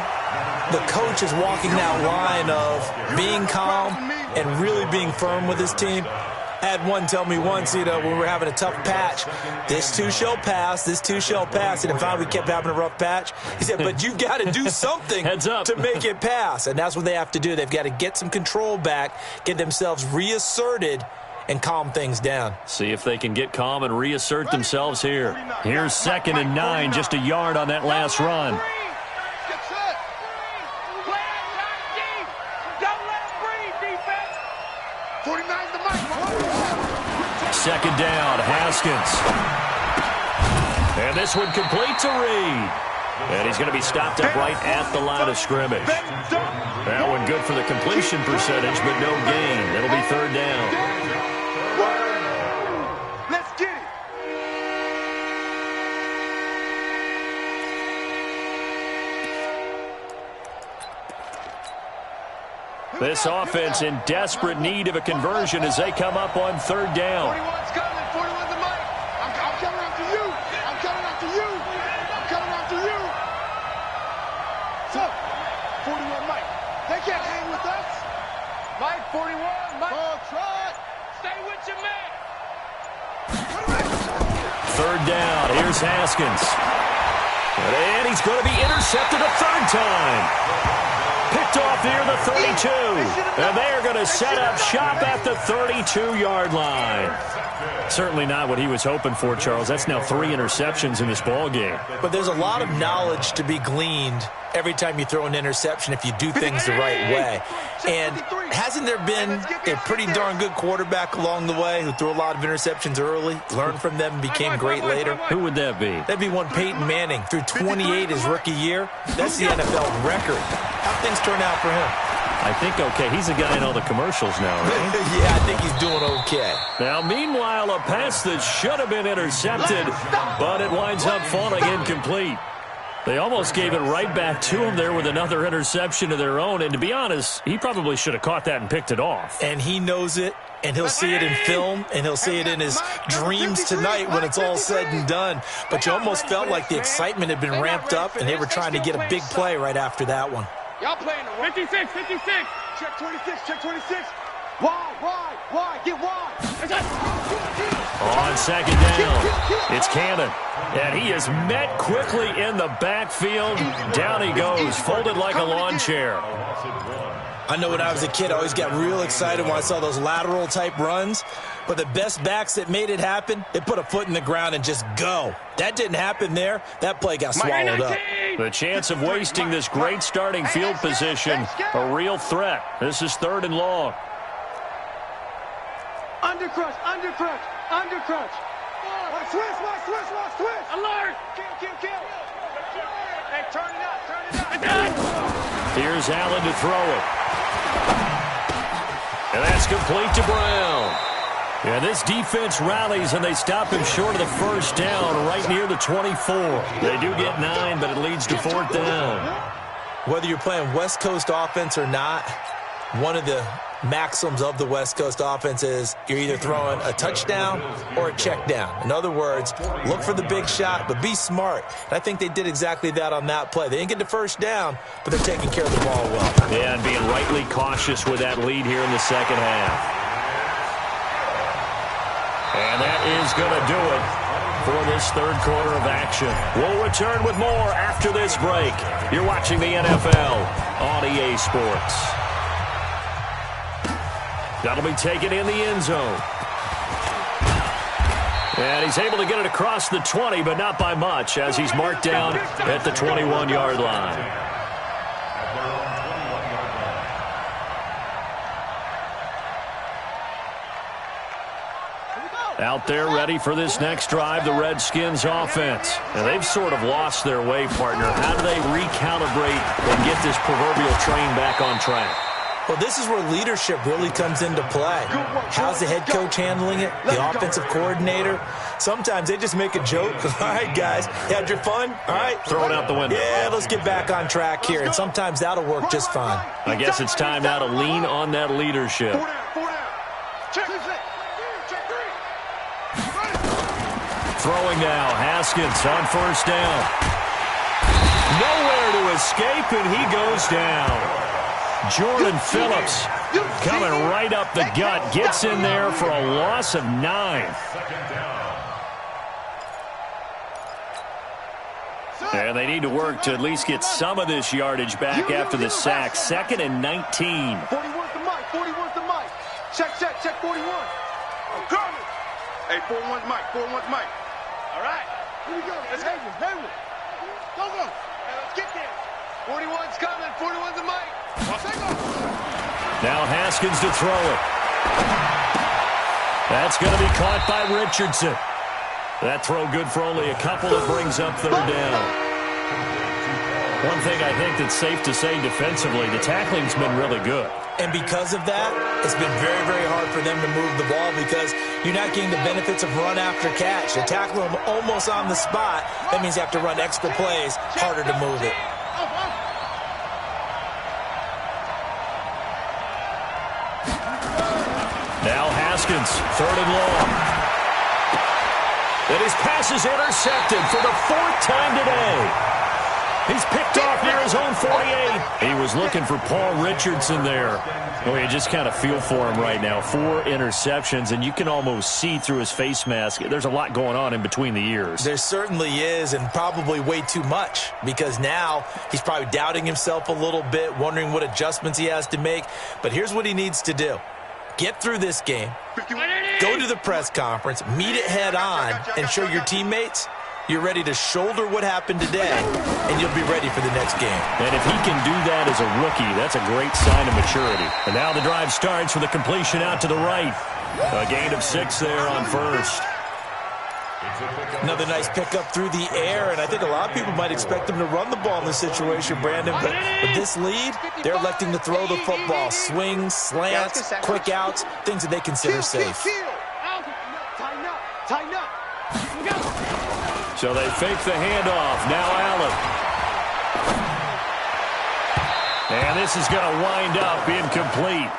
the coach is walking that line of being calm and really being firm with his team. I had one tell me once, when we were having a tough patch, this too shall pass, this too shall pass. And finally we kept having a rough patch. He said, but you've got to do something Heads up. to make it pass. And that's what they have to do. They've got to get some control back, get themselves reasserted, and calm things down. See if they can get calm and reassert themselves here. Here's 2nd and 9, just a yard on that last run. Get set. Play outside deep. Don't let him breathe, defense. 49's the mic. 2nd down, Haskins. And this one complete to Reed. And he's going to be stopped up right at the line of scrimmage. That one good for the completion percentage, but no gain. It'll be 3rd down. Let's get it. This offense in desperate need of a conversion as they come up on 3rd down. 41's coming. 41's the mic. I'm coming after you. I'm coming after you. I'm coming after you. So, 41 Mike. They can't hang with us. Mike, 41. Mike, Oh, try it. stay with your man. 3rd down. Here's Haskins. And he's going to be intercepted a 3rd time. Picked off near the 32. And they are going to set up shop at the 32-yard line. Certainly not what he was hoping for, Charles. That's now 3 interceptions in this ball game. But there's a lot of knowledge to be gleaned every time you throw an interception if you do things the right way. And hasn't there been a pretty darn good quarterback along the way who threw a lot of interceptions early, learned from them, and became great later? Who would that be? That'd be one Peyton Manning. Threw 28 his rookie year. That's the NFL record. How things turn out for him? I think okay. He's the guy in all the commercials now, right? Yeah, I think he's doing okay. Now, meanwhile, a pass that should have been intercepted, but it winds up falling incomplete. They almost gave it right back to him there with another interception of their own. And to be honest, he probably should have caught that and picked it off. And he knows it, and he'll see it in film, and he'll see it in his dreams tonight when it's all said and done. But you almost felt like the excitement had been ramped up, and they were trying to get a big play right after that one. Y'all playing the 56, 56. Check 26. Check 26. Why? Get wide. On 2nd down, it's Cannon. And he is met quickly in the backfield. Down he goes, folded like a lawn chair. I know when I was a kid, I always got real excited when I saw those lateral-type runs. But the best backs that made it happen, they put a foot in the ground and just go. That didn't happen there. That play got swallowed up. The chance of wasting this great starting field position, a real threat. This is 3rd and long. Undercrush. Watch switch. Alert. Kill. Hey, turn it up. Here's Allen to throw it. And that's complete to Brown. And this defense rallies, and they stop him short of the 1st down right near the 24. They do get 9, but it leads to 4th down. Whether you're playing West Coast offense or not, one of the maxims of the West Coast offense is you're either throwing a touchdown or a check down. In other words, look for the big shot, but be smart. And I think they did exactly that on that play. They didn't get the first down, but they're taking care of the ball well. Yeah, and being rightly cautious with that lead here in the second half. And that is going to do it for this third quarter of action. We'll return with more after this break. You're watching the NFL on EA Sports. That'll be taken in the end zone. And he's able to get it across the 20, but not by much, as he's marked down at the 21-yard line. Out there ready for this next drive, the Redskins offense. And they've sort of lost their way, partner. How do they recalibrate and get this proverbial train back on track? Well, this is where leadership really comes into play. How's the head coach handling it? The offensive coordinator? Sometimes they just make a joke. All right, guys, you had your fun? All right. Throw it out the window. Yeah, let's get back on track here. And sometimes that'll work just fine. I guess it's time now to lean on that leadership. Throwing now, Haskins on first down. Nowhere to escape, and he goes down. Jordan Phillips coming right up the gut, gets in there for a loss of 9. And they need to work to at least get some of this yardage back after the sack. 2nd and 19. 41's the mic, 41's the mic. Check, 41. I'm coming. Hey, 41's mic, 41's mic. All right, here we go. Let's hang it, hang it. Go. Let's get there. 41's coming, 41's the mic. Now Haskins to throw it. That's going to be caught by Richardson. That throw good for only a couple. That brings up third down. One thing I think that's safe to say defensively, the tackling's been really good. And because of that, it's been very, very hard for them to move the ball because you're not getting the benefits of run after catch. You tackle them almost on the spot. That means you have to run extra plays, harder to move it. Now Haskins, 3rd and long. And his pass is intercepted for the 4th time today. He's picked off near his own 48. He was looking for Paul Richardson there. Oh, you just kind of feel for him right now. 4 interceptions, and you can almost see through his face mask. There's a lot going on in between the ears. There certainly is, and probably way too much, because now he's probably doubting himself a little bit, wondering what adjustments he has to make. But here's what he needs to do. Get through this game, go to the press conference, meet it head on, and show your teammates you're ready to shoulder what happened today, and you'll be ready for the next game. And if he can do that as a rookie, that's a great sign of maturity. And now the drive starts with a completion out to the right. A gain of 6 there on first. Another nice pickup through the air, and I think a lot of people might expect him to run the ball in this situation, Brandon. But with this lead, they're electing to throw the football. Swings, slants, quick outs, things that they consider safe. Tighten up. So they fake the handoff. Now Allen. And this is going to wind up incomplete.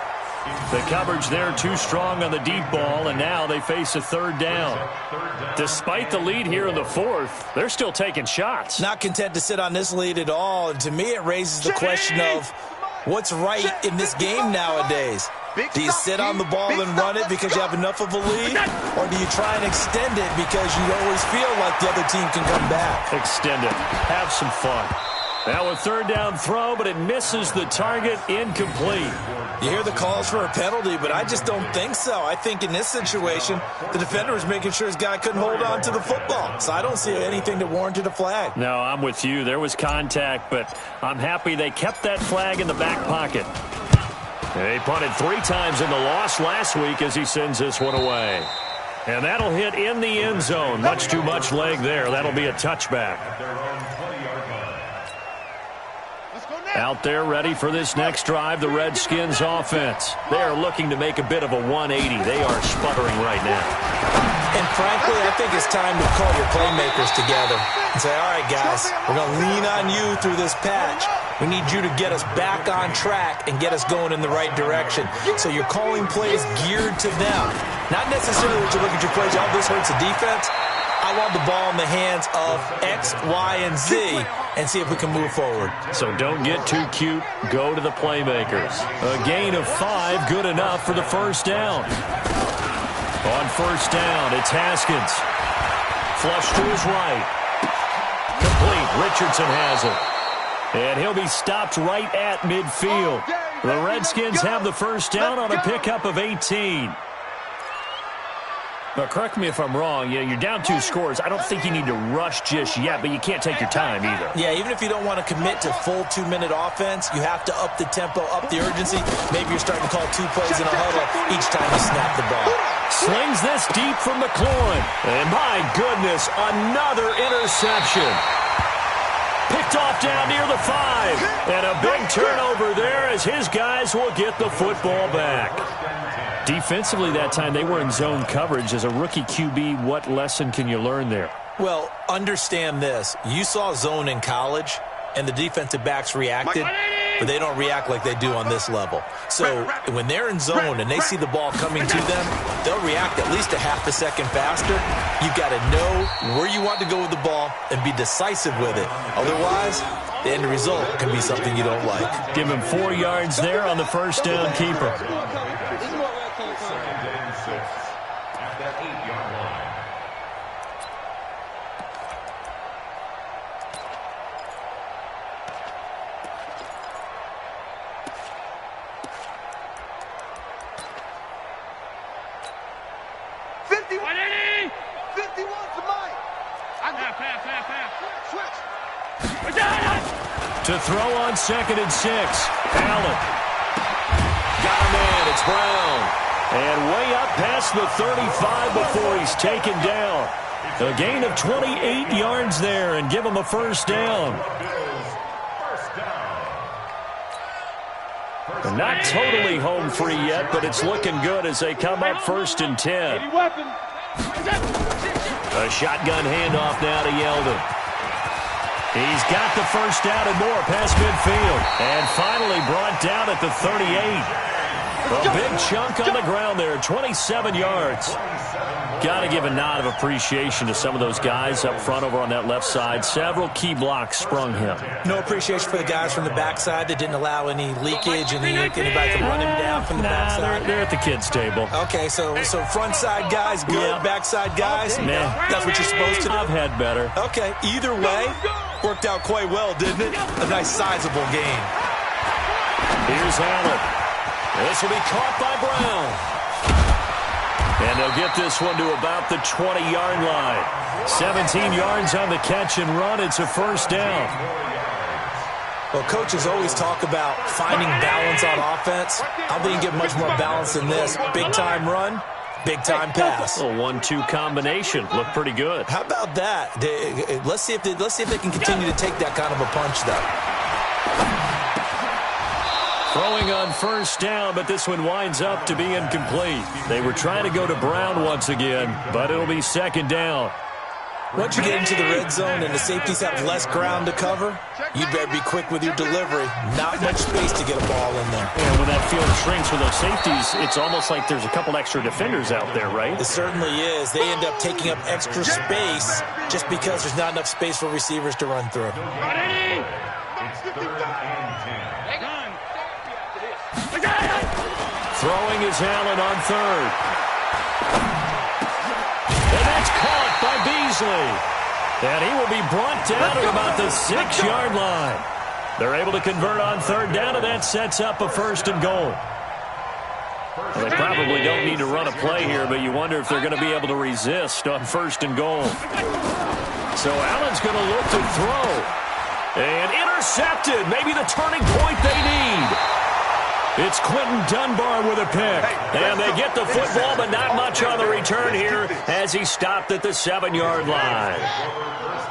The coverage there too strong on the deep ball, and now they face a 3rd down. Despite the lead here in the 4th, they're still taking shots. Not content to sit on this lead at all, and to me it raises the question of what's right in this game nowadays. Do you sit on the ball and run it because you have enough of a lead, or do you try and extend it because you always feel like the other team can come back? Extend it. Have some fun. Now a 3rd down throw, but it misses the target, incomplete. You hear the calls for a penalty, but I just don't think so. I think in this situation, the defender was making sure his guy couldn't hold on to the football. So I don't see anything that warranted a flag. No, I'm with you. There was contact, but I'm happy they kept that flag in the back pocket. They punted 3 times in the loss last week as he sends this one away. And that'll hit in the end zone. Much too much leg there. That'll be a touchback. Out there ready for this next drive, the Redskins offense. They are looking to make a bit of a 180. They are sputtering right now. And frankly, I think it's time to call your playmakers together and say, all right, guys, we're going to lean on you through this patch. We need you to get us back on track and get us going in the right direction. So you're calling plays geared to them. Not necessarily that you look at your plays, oh, this hurts the defense. I want the ball in the hands of X, Y, and Z and see if we can move forward. So don't get too cute. Go to the playmakers. A gain of 5, good enough for the first down. On first down, it's Haskins. Flush to his right. Complete. Richardson has it. And he'll be stopped right at midfield. The Redskins have the first down on a pickup of 18. But correct me if I'm wrong, you're down 2 scores. I don't think you need to rush just yet, but you can't take your time either. Yeah, even if you don't want to commit to full 2-minute offense, you have to up the tempo, up the urgency. Maybe you're starting to call 2 plays in a huddle each time you snap the ball. Slings this deep from McLaurin. And my goodness, another interception. Picked off down near the 5. And a big turnover there as his guys will get the football back. Defensively that time, they were in zone coverage. As a rookie QB, what lesson can you learn there? Well, understand this. You saw zone in college, and the defensive backs reacted, but they don't react like they do on this level. So when they're in zone and they see the ball coming to them, they'll react at least a half a second faster. You've got to know where you want to go with the ball and be decisive with it. Otherwise, the end result can be something you don't like. Give him 4 yards there on the first down keeper. At that 8-yard line. To throw on 2nd and 6. Allen. Got a man. It's Brown. And way up past the 35 before he's taken down. A gain of 28 yards there and give him a first down. They're not totally home free yet, but it's looking good as they come up 1st and 10. A shotgun handoff now to Yeldon. He's got the first down and more past midfield. And finally brought down at the 38. A big chunk on the ground there, 27 yards. Got to give a nod of appreciation to some of those guys up front over on that left side. Several key blocks sprung him. No appreciation for the guys from the backside that didn't allow any leakage and anybody to run him down from the backside. They're at the kids' table. Okay, so front side guys good, backside guys, that's what you're supposed to do? I've had better. Okay, either way, worked out quite well, didn't it? A nice sizable gain. Here's Allen. This will be caught by Brown. And they'll get this one to about the 20-yard line. 17 yards on the catch and run. It's a first down. Well, coaches always talk about finding balance on offense. I don't think you get much more balance than this. Big-time run, big-time pass. A 1-2 combination. Looked pretty good. How about that? Let's see if they can continue to take that kind of a punch, though. Throwing on first down, but this one winds up to be incomplete. They were trying to go to Brown once again, but it'll be 2nd down. Once you get into the red zone and the safeties have less ground to cover, you better be quick with your delivery. Not much space to get a ball in there. And when that field shrinks with those safeties, it's almost like there's a couple extra defenders out there, right? It certainly is. They end up taking up extra space just because there's not enough space for receivers to run through. It's 3rd and 10. Throwing is Allen on 3rd. And that's caught by Beasley. And he will be brought down at about the 6-yard line. They're able to convert on 3rd down, and that sets up a 1st and goal. Well, they probably don't need to run a play here, but you wonder if they're going to be able to resist on 1st and goal. So Allen's going to look to throw. And intercepted. Maybe the turning point they need. It's Quentin Dunbar with a pick. And they get the football, but not much on the return here as he stopped at the 7-yard line.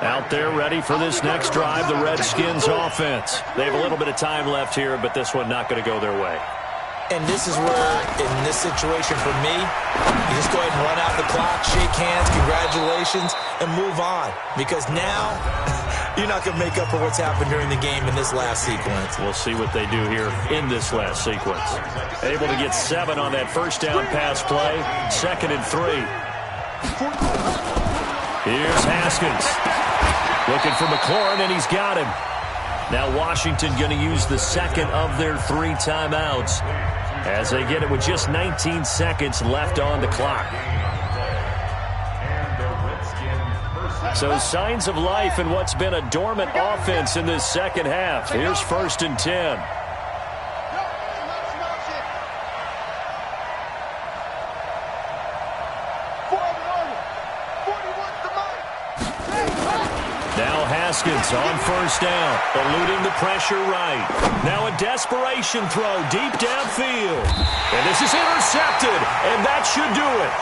Out there ready for this next drive, the Redskins offense. They have a little bit of time left here, but this one not going to go their way. And this is where, in this situation for me, you just go ahead and run out the clock, shake hands, congratulations, and move on. Because now, you're not going to make up for what's happened during the game in this last sequence. We'll see what they do here in this last sequence. Able to get 7 on that first down pass play. 2nd and 3. Here's Haskins. Looking for McLaurin, and he's got him. Now Washington going to use the second of their 3 timeouts as they get it with just 19 seconds left on the clock. So signs of life in what's been a dormant offense in this second half. Here's 1st and 10. Now Haskins on 1st down, eluding the pressure right. Now a desperation throw deep downfield. And this is intercepted, and that should do it.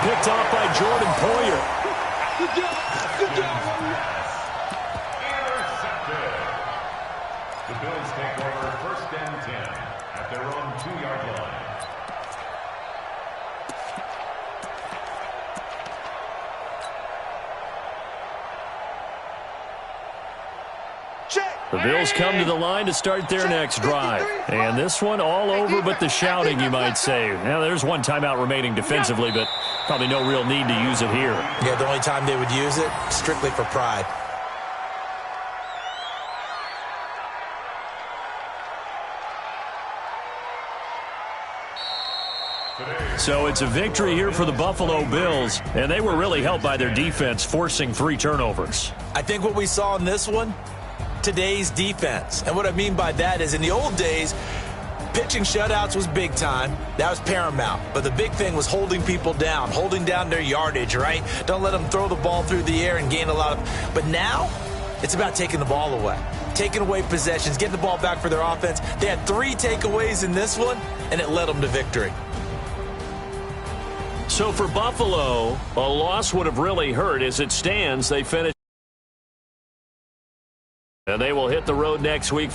Picked off by Jordan Poyer. Good job. Good job. Intercepted. The Bills take over 1st and 10 at their own 2-yard line. The Bills come to the line to start their next drive. And this one all over but the shouting, you might say. Now, there's 1 timeout remaining defensively, but probably no real need to use it here. Yeah, the only time they would use it, strictly for pride. So it's a victory here for the Buffalo Bills, and they were really helped by their defense, forcing 3 turnovers. I think what we saw in this one, today's defense. And what I mean by that is in the old days, pitching shutouts was big time. That was paramount. But the big thing was holding people down, holding down their yardage, right? Don't let them throw the ball through the air and gain a lot of... But now, it's about taking the ball away. Taking away possessions, getting the ball back for their offense. They had 3 takeaways in this one, and it led them to victory. So for Buffalo, a loss would have really hurt. As it stands, they finish. And they will hit the road next week.